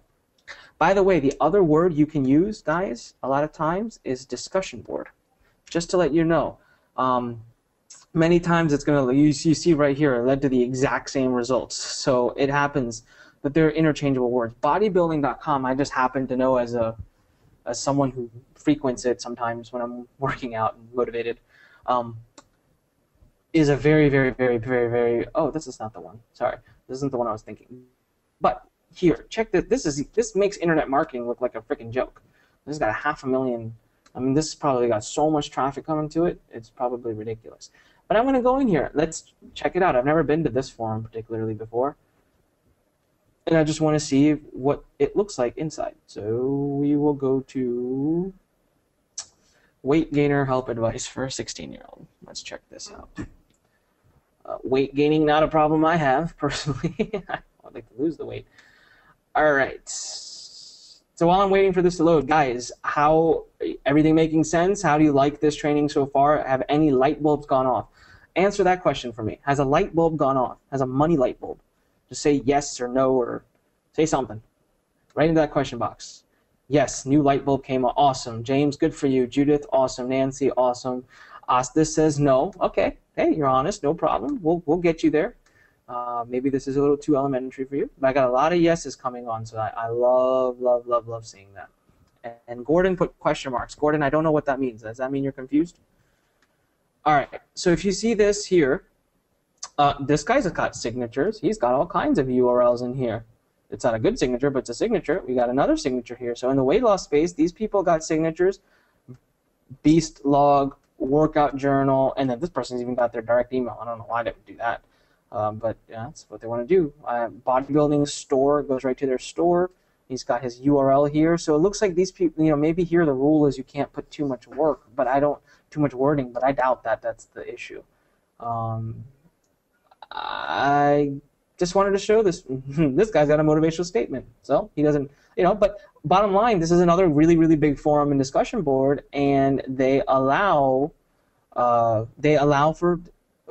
By the way, the other word you can use, guys, a lot of times is discussion board. Just to let you know, many times it's going to, you see right here, it led to the exact same results. So it happens that they're interchangeable words. Bodybuilding.com, I just happen to know as someone who frequents it sometimes when I'm working out and motivated, is a very, very, very, very, very, oh, this is not the one. Sorry, this isn't the one I was thinking. But here, check this. This makes internet marketing look like a freaking joke. This has got 500,000. I mean, this has probably got so much traffic coming to it. It's probably ridiculous. But I'm going to go in here. Let's check it out. I've never been to this forum particularly before. and I just want to see what it looks like inside. So we will go to weight gainer help advice for a 16-year-old. Let's check this out. Weight gaining, not a problem I have personally. I'd like to lose the weight. All right. So while I'm waiting for this to load, guys, how everything making sense? How do you like this training so far? Have any light bulbs gone off? Answer that question for me. Has a light bulb gone off? Has a money light bulb? Just say yes or no or say something. Right into that question box. Yes, new light bulb came on. Awesome. James, good for you. Judith, awesome. Nancy, awesome. This says no. Okay. Hey, you're honest. No problem. We'll get you there. Maybe this is a little too elementary for you, but I got a lot of yeses coming on, so I love seeing that. And Gordon put question marks. Gordon, I don't know what that means. Does that mean you're confused? All right, so if you see this here, this guy's got signatures. He's got all kinds of URLs in here. It's not a good signature, but it's a signature. We got another signature here. So in the weight loss space, these people got signatures, beast log, workout journal, and then this person's even got their direct email. I don't know why they would do that. But yeah, that's what they want to do. Bodybuilding store goes right to their store. He's got his URL here. So it looks like these people, maybe here the rule is you can't put too much work, but too much wording, but I doubt that that's the issue. I just wanted to show this. This guy's got a motivational statement. So he doesn't, but bottom line, this is another really, really big forum and discussion board, and they allow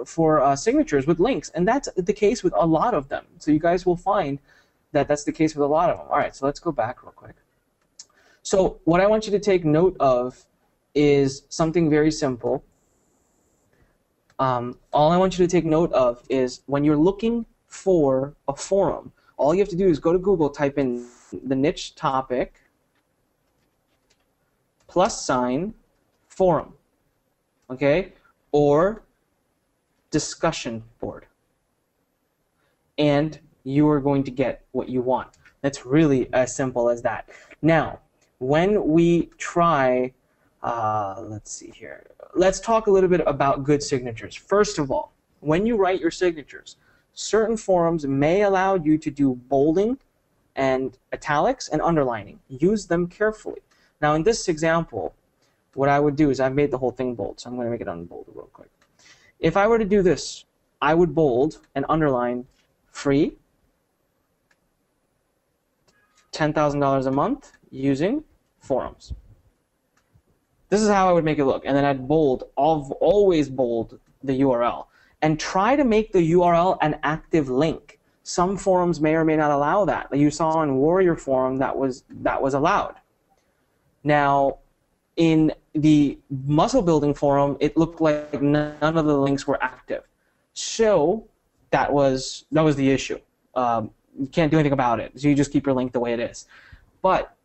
for signatures with links, and that's the case with a lot of them. So you guys will find that that's the case with a lot of them. All right, so let's go back real quick. So what I want you to take note of is something very simple. All I want you to take note of is when you're looking for a forum, all you have to do is go to Google, type in the niche topic + forum, okay, or discussion board, and you are going to get what you want. That's really as simple as that. Now, when we try, let's see here, let's talk a little bit about good signatures. First of all, when you write your signatures, certain forums may allow you to do bolding and italics and underlining. Use them carefully. Now, in this example, what I would do is I've made the whole thing bold, so I'm going to make it unbold real quick. If I were to do this, I would bold and underline free, $10,000 a month using forums. This is how I would make it look, and then I'd bold, always bold the URL, and try to make the URL an active link. Some forums may or may not allow that. Like you saw in Warrior Forum, that was allowed. Now, in the muscle building forum, it looked like none of the links were active. So that was the issue. You can't do anything about it. So you just keep your link the way it is. But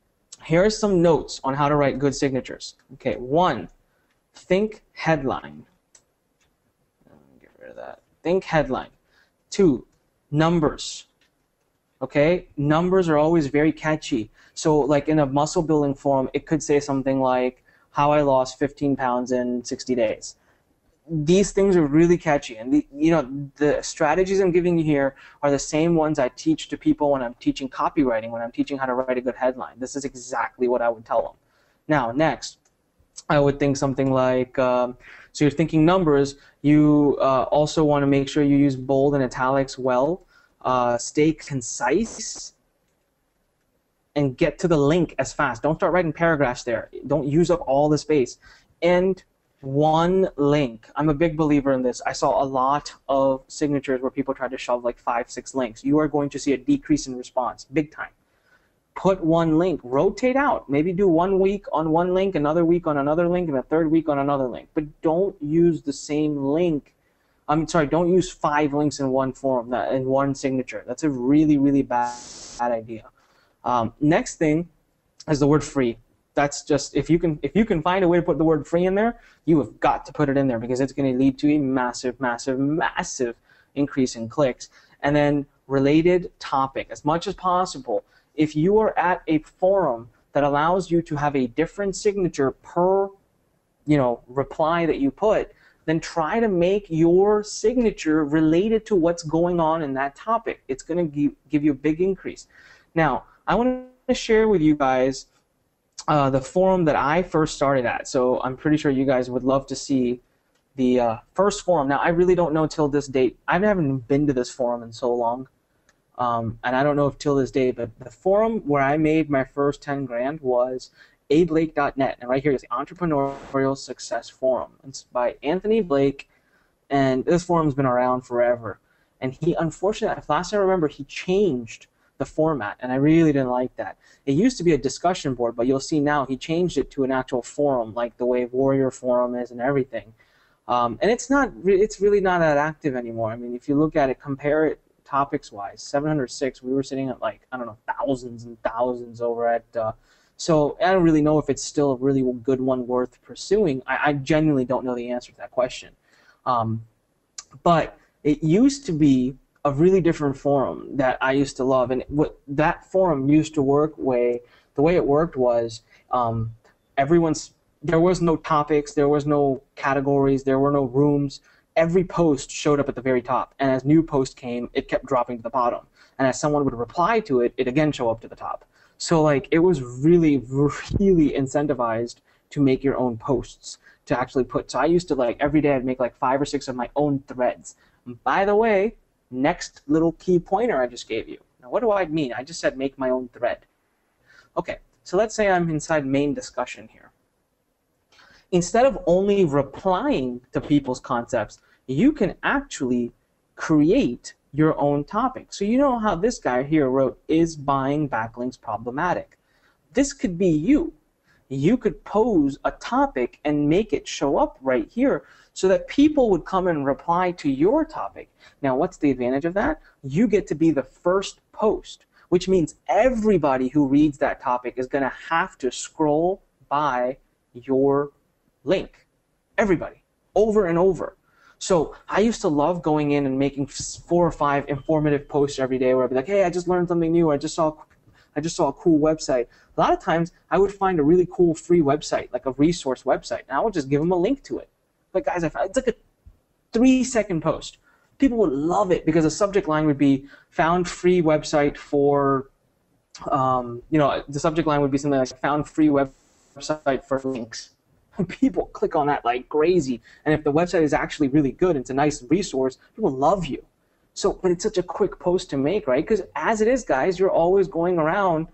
here are some notes on how to write good signatures. Okay, 1, think headline. Get rid of that. Think headline. 2, numbers. Okay, numbers are always very catchy. So like in a muscle building forum, it could say something like, how I lost 15 pounds in 60 days. These things are really catchy, and the strategies I'm giving you here are the same ones I teach to people when I'm teaching copywriting, when I'm teaching how to write a good headline. This is exactly what I would tell them. Now, next, I would think something like, so you're thinking numbers, you also want to make sure you use bold and italics well, stay concise, and get to the link as fast. Don't start writing paragraphs there. Don't use up all the space. And one link. I'm a big believer in this. I saw a lot of signatures where people tried to shove like 5, 6 links. You are going to see a decrease in response, big time. Put one link. Rotate out. Maybe do 1 week on one link, another week on another link, and a third week on another link. But don't use the same link. Don't use 5 links in one forum, in one signature. That's a really, really bad idea. Next thing is the word free. That's just, if you can find a way to put the word free in there, you have got to put it in there, because it's going to lead to a massive increase in clicks. And then related topic, as much as possible. If you are at a forum that allows you to have a different signature per reply that you put, then try to make your signature related to what's going on in that topic. It's going to give you a big increase. Now, I want to share with you guys the forum that I first started at. So I'm pretty sure you guys would love to see the first forum. Now, I really don't know till this date. I haven't been to this forum in so long. And I don't know if till this day, but the forum where I made my first 10 grand was ablake.net. And right here is the Entrepreneurial Success Forum. It's by Anthony Blake, and this forum's been around forever. And he, unfortunately, last I remember, he changed the format, and I really didn't like that. It used to be a discussion board, but you'll see now he changed it to an actual forum, like the way Warrior Forum is and everything. And it's really not that active anymore. I mean, if you look at it, compare it topics-wise, 706, we were sitting at like, I don't know, thousands and thousands over at, so I don't really know if it's still a really good one worth pursuing. I genuinely don't know the answer to that question. But it used to be a really different forum that I used to love, and what that forum used to work the way it worked was there was no topics, there was no categories, there were no rooms. Every post showed up at the very top, and as new posts came, it kept dropping to the bottom, and as someone would reply to it, it again show up to the top. So like it was really incentivized to make your own posts, to actually put. So I used to, like, every day I'd make like 5 or 6 of my own threads. And by the way, next little key pointer I just gave you. Now, what do I mean? I just said make my own thread. Okay, so let's say I'm inside main discussion here. Instead of only replying to people's concepts, you can actually create your own topic. So you know how this guy here wrote, is buying backlinks problematic? This could be you. You could pose a topic and make it show up right here so that people would come and reply to your topic. Now, what's the advantage of that? You get to be the first post, which means everybody who reads that topic is going to have to scroll by your link. Everybody, over and over. So I used to love going in and making 4 or 5 informative posts every day where I'd be like, hey, I just learned something new. I just saw a cool website. A lot of times I would find a really cool free website, like a resource website, and I would just give them a link to it. But guys, it's like a 3-second post. People would love it because the subject line would be found free website for, the subject line would be something like found free website for links. People click on that like crazy, and if the website is actually really good, it's a nice resource, people love you. So, but it's such a quick post to make, right? Because as it is, guys, you're always going around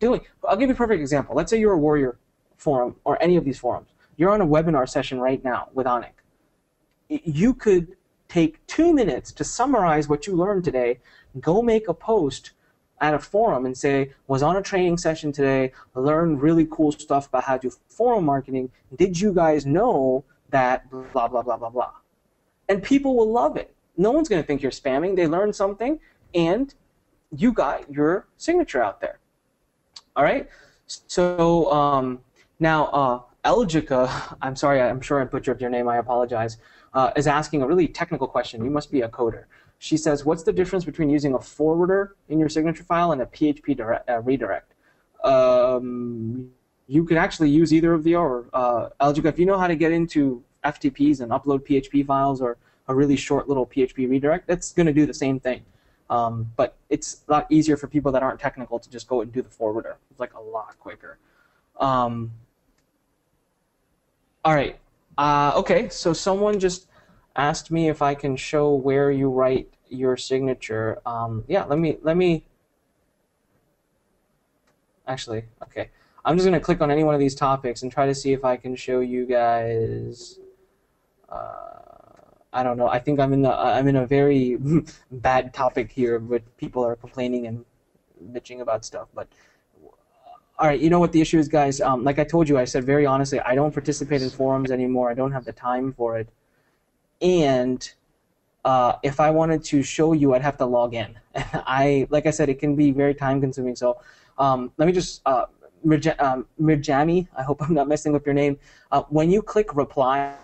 doing. I'll give you a perfect example. Let's say you're a Warrior forum or any of these forums. You're on a webinar session right now with Anik. You could take 2 minutes to summarize what you learned today, go make a post at a forum and say, was on a training session today, learned really cool stuff about how to do forum marketing. Did you guys know that blah, blah, blah, blah, blah? And people will love it. No one's going to think you're spamming. They learned something, and you got your signature out there. All right? So now Elgica, I'm sorry, I'm sure I butchered your name. I apologize, is asking a really technical question. You must be a coder. She says, what's the difference between using a forwarder in your signature file and a PHP redirect? You can actually use either of the, or Elgica, if you know how to get into FTPs and upload PHP files or a really short little PHP redirect, that's going to do the same thing. But it's a lot easier for people that aren't technical to just go and do the forwarder. It's like a lot quicker. All right. Okay, so someone just asked me if I can show where you write your signature. Yeah, let me actually, okay. I'm just going to click on any one of these topics and try to see if I can show you guys. I don't know. I think I'm in a very bad topic here, where people are complaining and bitching about stuff. But all right, you know what the issue is, guys? Like I told you, I said very honestly, I don't participate in forums anymore. I don't have the time for it. And if I wanted to show you, I'd have to log in. Like I said, it can be very time-consuming. So let me just Mirjami, I hope I'm not messing up your name. When you click reply,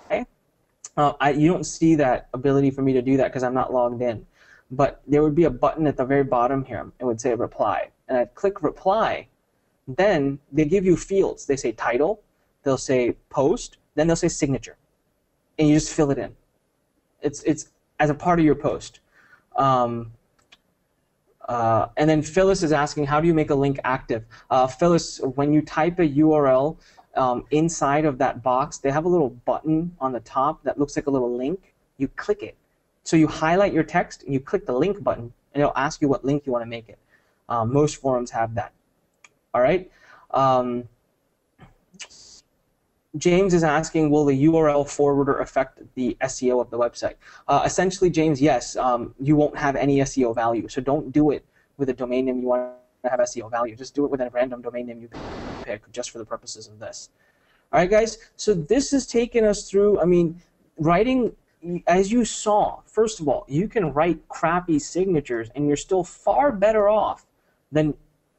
you don't see that ability for me to do that because I'm not logged in. But there would be a button at the very bottom here. It would say reply. And I'd click reply. Then they give you fields. They say title. They'll say post. Then they'll say signature. and you just fill it in. It's as a part of your post. And then Phyllis is asking, how do you make a link active? Phyllis, when you type a URL inside of that box, they have a little button on the top that looks like a little link. You click it. So you highlight your text and you click the link button, and it'll ask you what link you want to make it. Most forums have that. All right. James is asking, will the URL forwarder affect the SEO of the website? Essentially, James, yes. You won't have any SEO value, so don't do it with a domain name you want to have SEO value. Just do it with a random domain name you pick just for the purposes of this. All right, guys, so this has taken us through, I mean, writing, as you saw, first of all, you can write crappy signatures, and you're still far better off than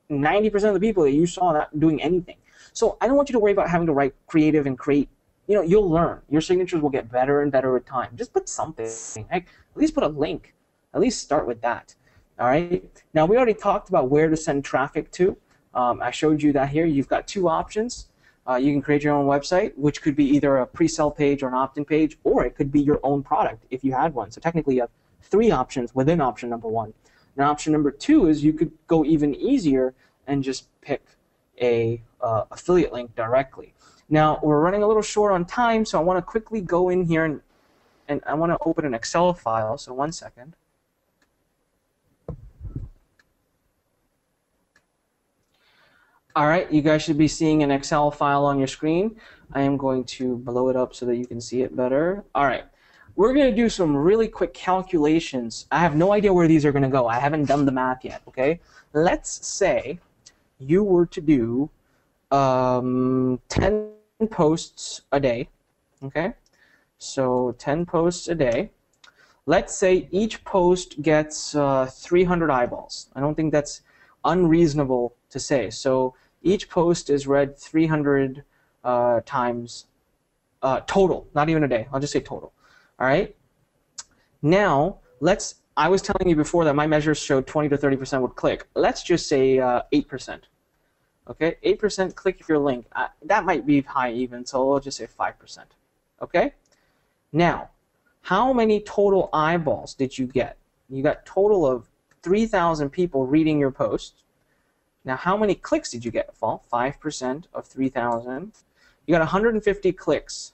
90% of the people that you saw not doing anything. So I don't want you to worry about having to write creative and create. You know, you'll learn. Your signatures will get better and better with time. Just put something. Heck, at least put a link. At least start with that. All right. Now, we already talked about where to send traffic to. I showed you that here. You've got two options. You can create your own website, which could be either a pre-sale page or an opt-in page, or it could be your own product if you had one. So technically, you have three options within option number one. Now, option number two is you could go even easier and just pick a affiliate link directly. Now, we're running a little short on time, so I want to quickly go in here and I want to open an Excel file. So 1 second. All right, you guys should be seeing an Excel file on your screen. I am going to blow it up so that you can see it better. All right, we're going to do some really quick calculations. I have no idea where these are going to go. I haven't done the math yet, okay? Let's say you were to do 10 posts a day, okay? So 10 posts a day. Let's say each post gets 300 eyeballs. I don't think that's unreasonable to say. So each post is read 300 times total, not even a day. I'll just say total. All right? Now, I was telling you before that my measures showed 20 to 30% would click. Let's just say 8%. Okay, 8% click your link. That might be high even, so I'll just say 5%. Okay? Now, how many total eyeballs did you get? You got total of 3,000 people reading your post. Now, how many clicks did you get? Well, 5% of 3,000. You got 150 clicks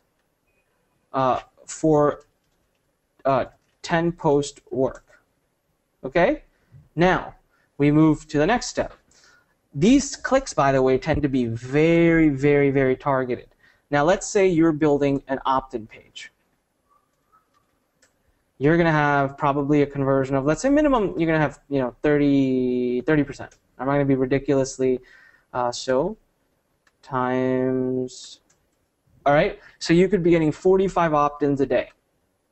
for 10 post work. Okay? Now, we move to the next step. These clicks, by the way, tend to be very, very, very targeted. Now, let's say you're building an opt-in page. You're going to have probably a conversion of, let's say minimum, you're going to have 30%. I'm not going to be ridiculously so times. All right, so you could be getting 45 opt-ins a day.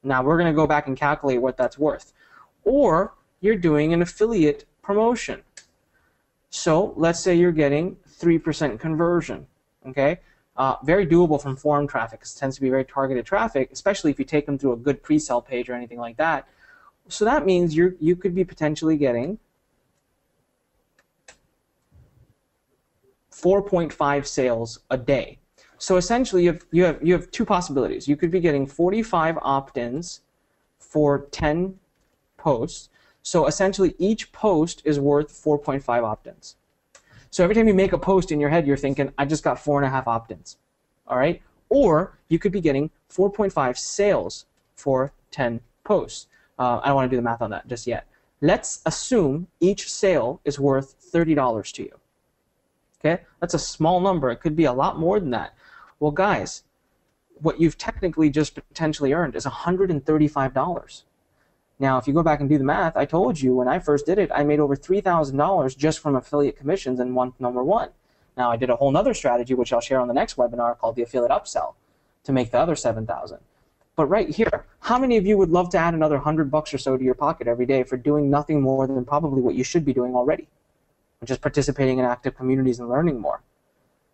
Now, we're going to go back and calculate what that's worth. Or you're doing an affiliate promotion. So let's say you're getting 3% conversion, okay? Very doable from forum traffic, because it tends to be very targeted traffic, especially if you take them through a good pre-sale page or anything like that. So that means you could be potentially getting 4.5 sales a day. So essentially, you have two possibilities. You could be getting 45 opt-ins for 10 posts. So essentially, each post is worth 4.5 opt-ins. So every time you make a post in your head, you're thinking, I just got 4.5 opt-ins. All right? Or you could be getting 4.5 sales for 10 posts. I don't want to do the math on that just yet. Let's assume each sale is worth $30 to you. Okay? That's a small number. It could be a lot more than that. Well, guys, what you've technically just potentially earned is $135. Now, if you go back and do the math, I told you when I first did it, I made over $3,000 just from affiliate commissions in month number one. Now, I did a whole nother strategy, which I'll share on the next webinar, called the affiliate upsell, to make the other $7,000. But right here, how many of you would love to add another $100 or so to your pocket every day for doing nothing more than probably what you should be doing already, which is participating in active communities and learning more?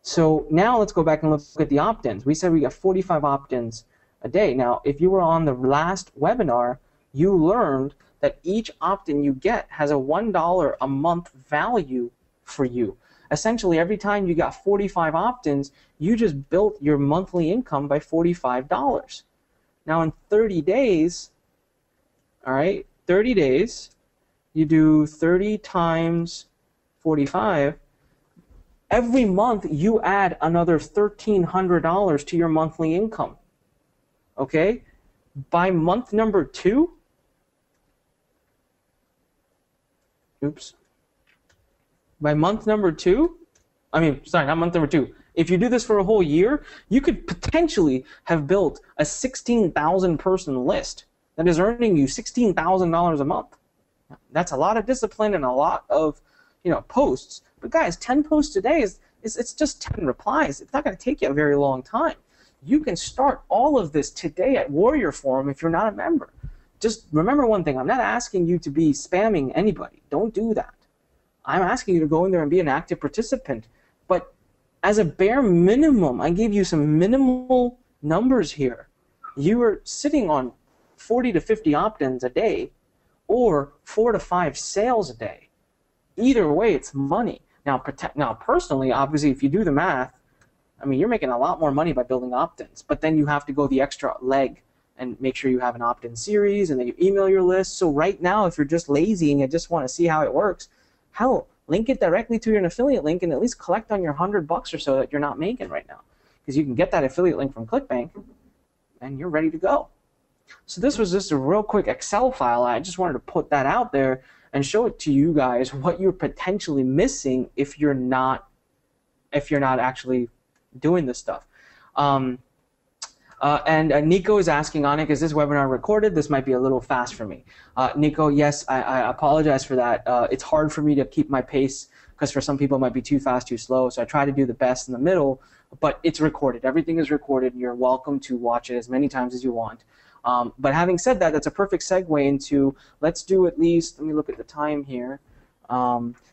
So now let's go back and look at the opt-ins. We said we got 45 opt-ins a day. Now, if you were on the last webinar, you learned that each opt-in you get has a $1 a month value for you. Essentially, every time you got 45 opt-ins, you just built your monthly income by $45. Now in 30 days, all right, 30 days, you do 30 times 45. Every month you add another $1,300 to your monthly income. Okay? By month number 2, by month number 2, not month number 2. If you do this for a whole year, you could potentially have built a 16,000 person list that is earning you $16,000 a month. That's a lot of discipline and a lot of, posts. But guys, 10 posts a day it's just 10 replies. It's not going to take you a very long time. You can start all of this today at Warrior Forum if you're not a member. Just remember one thing. I'm not asking you to be spamming anybody. Don't do that. I'm asking you to go in there and be an active participant. But as a bare minimum, I gave you some minimal numbers here. You are sitting on 40 to 50 opt-ins a day or 4 to 5 sales a day. Either way, it's money. Now, personally, obviously, if you do the math, you're making a lot more money by building opt-ins. But then you have to go the extra leg and make sure you have an opt-in series, and then you email your list. So right now, if you're just lazy and you just want to see how it works, hell, link it directly to an affiliate link and at least collect on your $100 or so that you're not making right now. Because you can get that affiliate link from ClickBank, and you're ready to go. So this was just a real quick Excel file. I just wanted to put that out there and show it to you guys what you're potentially missing if you're not actually doing this stuff. And Nico is asking, Anik, is this webinar recorded? This might be a little fast for me. Nico, yes, I apologize for that. It's hard for me to keep my pace because for some people it might be too fast, too slow. So I try to do the best in the middle, but it's recorded. Everything is recorded. You're welcome to watch it as many times as you want. But having said that, that's a perfect segue into, let's do at least, let me look at the time here.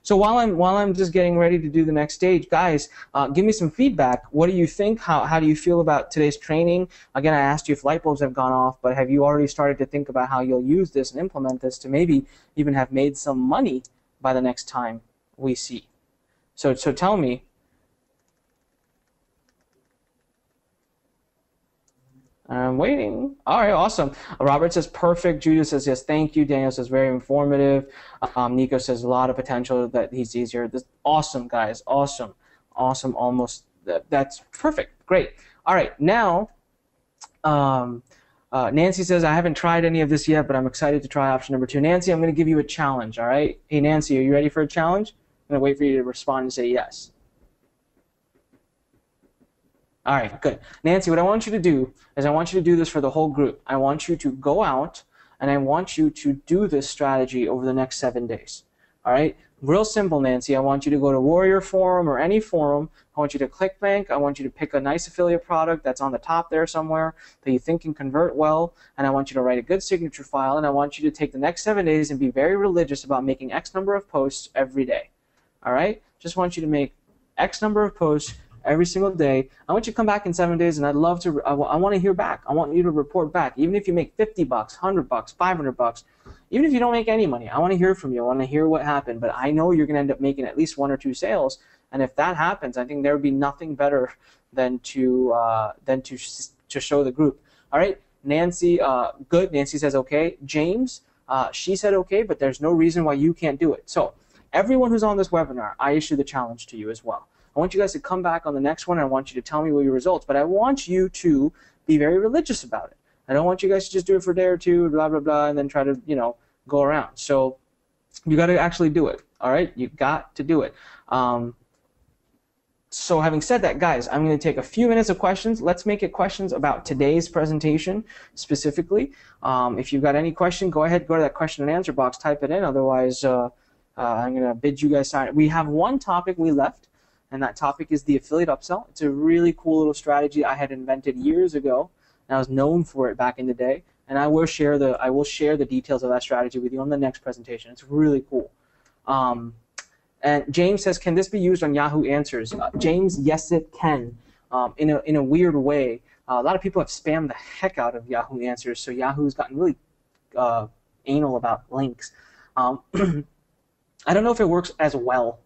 So while I'm just getting ready to do the next stage, guys, give me some feedback. What do you think? How do you feel about today's training? Again, I asked you if light bulbs have gone off, but have you already started to think about how you'll use this and implement this to maybe even have made some money by the next time we see? So tell me. I'm waiting. All right, awesome. Robert says perfect. Judith says yes, thank you. Daniel says very informative. Nico says a lot of potential, that he's easier. This, awesome, guys. Awesome. Almost. That's perfect. Great. All right, now Nancy says I haven't tried any of this yet, but I'm excited to try option number 2. Nancy, I'm going to give you a challenge. All right. Hey, Nancy, are you ready for a challenge? I'm going to wait for you to respond and say yes. All right, good. Nancy, what I want you to do is I want you to do this for the whole group. I want you to go out and I want you to do this strategy over the next 7 days. All right? Real simple, Nancy. I want you to go to Warrior Forum or any forum. I want you to ClickBank. I want you to pick a nice affiliate product that's on the top there somewhere that you think can convert well, and I want you to write a good signature file, and I want you to take the next 7 days and be very religious about making X number of posts every day. All right? Just want you to make X number of posts every single day. I want you to come back in 7 days, and I'd love to. I want to hear back. I want you to report back, even if you make $50, $100, $500, even if you don't make any money. I want to hear from you. I want to hear what happened. But I know you're going to end up making at least 1 or 2 sales, and if that happens, I think there would be nothing better than to show the group. All right, Nancy, good. Nancy says okay. James, she said okay, but there's no reason why you can't do it. So everyone who's on this webinar, I issue the challenge to you as well. I want you guys to come back on the next one, and I want you to tell me what your results, but I want you to be very religious about it. I don't want you guys to just do it for a day or two, blah, blah, blah, and then try to, go around. So you got to actually do it, all right? You got to do it. So having said that, guys, I'm going to take a few minutes of questions. Let's make it questions about today's presentation specifically. If you've got any question, go ahead, go to that question and answer box, type it in. Otherwise, I'm going to bid you guys sign. We have one topic we left, and that topic is the affiliate upsell. It's a really cool little strategy I had invented years ago, and I was known for it back in the day. And I will share the details of that strategy with you on the next presentation. It's really cool. And James says, can this be used on Yahoo Answers? James, yes, it can. In a weird way, a lot of people have spammed the heck out of Yahoo Answers, so Yahoo's gotten really anal about links. I don't know if it works as well.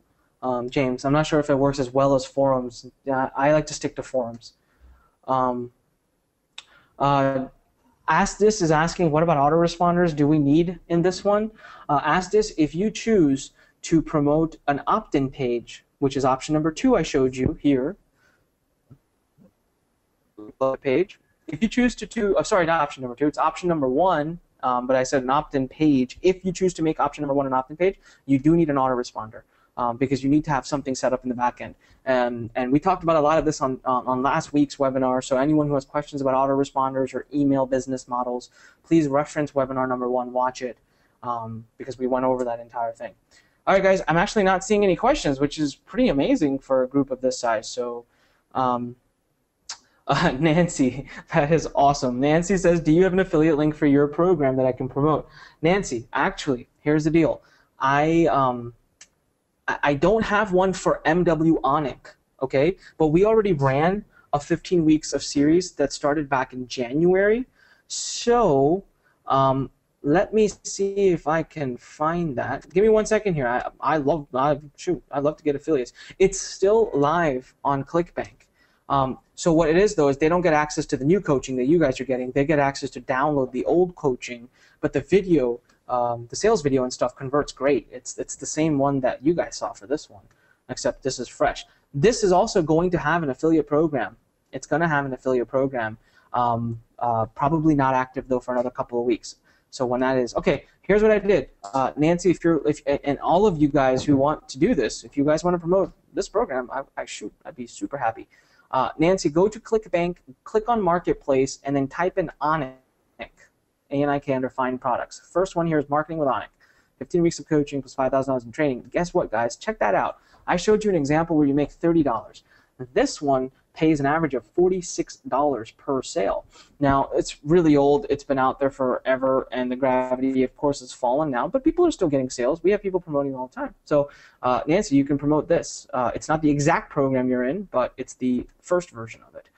James, I'm not sure if it works as well as forums. I like to stick to forums. Ask This is asking, what about autoresponders do we need in this one? Ask This, if you choose to promote an opt-in page, which is option number 2 I showed you here, page. If you choose to sorry, not option number 2, it's option number 1, but I said an opt-in page. If you choose to make option number 1 an opt-in page, you do need an autoresponder. Because you need to have something set up in the back end. And we talked about a lot of this on last week's webinar, so anyone who has questions about autoresponders or email business models, please reference webinar number 1, watch it, because we went over that entire thing. All right, guys, I'm actually not seeing any questions, which is pretty amazing for a group of this size. So Nancy, that is awesome. Nancy says, do you have an affiliate link for your program that I can promote? Nancy, actually, here's the deal. I don't have one for MW Anik, okay? But we already ran a 15 weeks of series that started back in January. So let me see if I can find that. Give me 1 second here. I love to get affiliates. It's still live on ClickBank. So what it is, though, is they don't get access to the new coaching that you guys are getting. They get access to download the old coaching, but the video, the sales video and stuff converts great. It's the same one that you guys saw for this one, except this is fresh. This is also going to have an affiliate program. It's going to have an affiliate program, probably not active though for another couple of weeks. So when that is, okay, here's what I did. Nancy, and all of you guys who want to do this, if you guys want to promote this program, I'd be super happy. Nancy, go to ClickBank, click on Marketplace, and then type in Anik. A-N-I-K under Find Products. First one here is Marketing with Anik. 15 weeks of coaching plus $5,000 in training. Guess what, guys? Check that out. I showed you an example where you make $30. This one pays an average of $46 per sale. Now, it's really old. It's been out there forever, and the gravity, of course, has fallen now, but people are still getting sales. We have people promoting all the time. So, Nancy, you can promote this. It's not the exact program you're in, but it's the first version of it.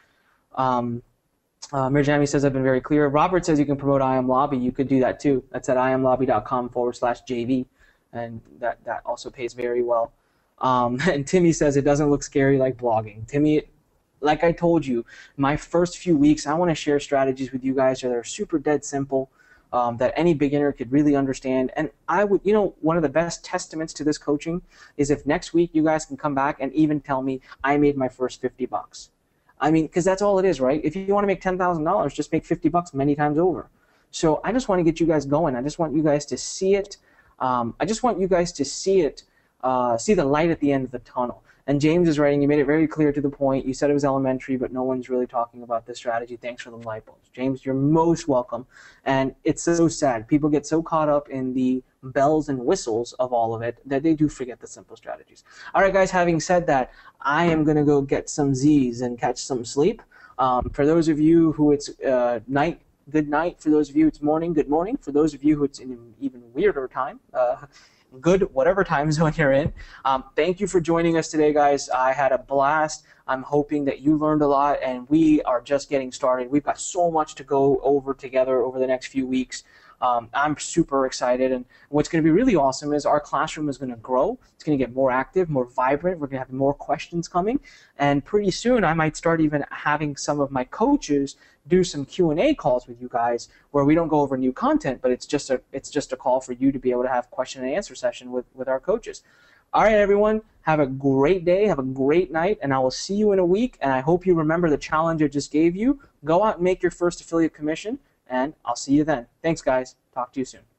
Mirjami says, I've been very clear. Robert says you can promote IamLobby. You could do that too. That's at iamlobby.com/JV, and that also pays very well. And Timmy says it doesn't look scary like blogging. Timmy, like I told you, my first few weeks, I want to share strategies with you guys that are super dead simple, that any beginner could really understand. And I would, one of the best testaments to this coaching is if next week you guys can come back and even tell me I made my first $50. I mean, because that's all it is, right? If you want to make $10,000, just make $50 many times over. So I just want to get you guys going. I just want you guys to see it. I just want you guys to see it, see the light at the end of the tunnel. And James is writing, you made it very clear to the point. You said it was elementary, but no one's really talking about this strategy. Thanks for the light bulbs. James, you're most welcome. And it's so sad. People get so caught up in the bells and whistles of all of it that they do forget the simple strategies. All right, guys, having said that, I am going to go get some Z's and catch some sleep. For those of you who it's night, good night. For those of you it's morning, good morning. For those of you who it's in an even weirder time, good whatever time zone you're in. Thank you for joining us today, guys. I had a blast. I'm hoping that you learned a lot, and we are just getting started. We've got so much to go over together over the next few weeks. I'm super excited, and what's going to be really awesome is our classroom is going to grow. It's going to get more active, more vibrant. We're going to have more questions coming, and pretty soon I might start even having some of my coaches do some Q&A calls with you guys where we don't go over new content, but it's just a call for you to be able to have question and answer session with our coaches. All right, everyone, have a great day, have a great night, and I will see you in a week, and I hope you remember the challenge I just gave you. Go out and make your first affiliate commission, and I'll see you then. Thanks, guys. Talk to you soon.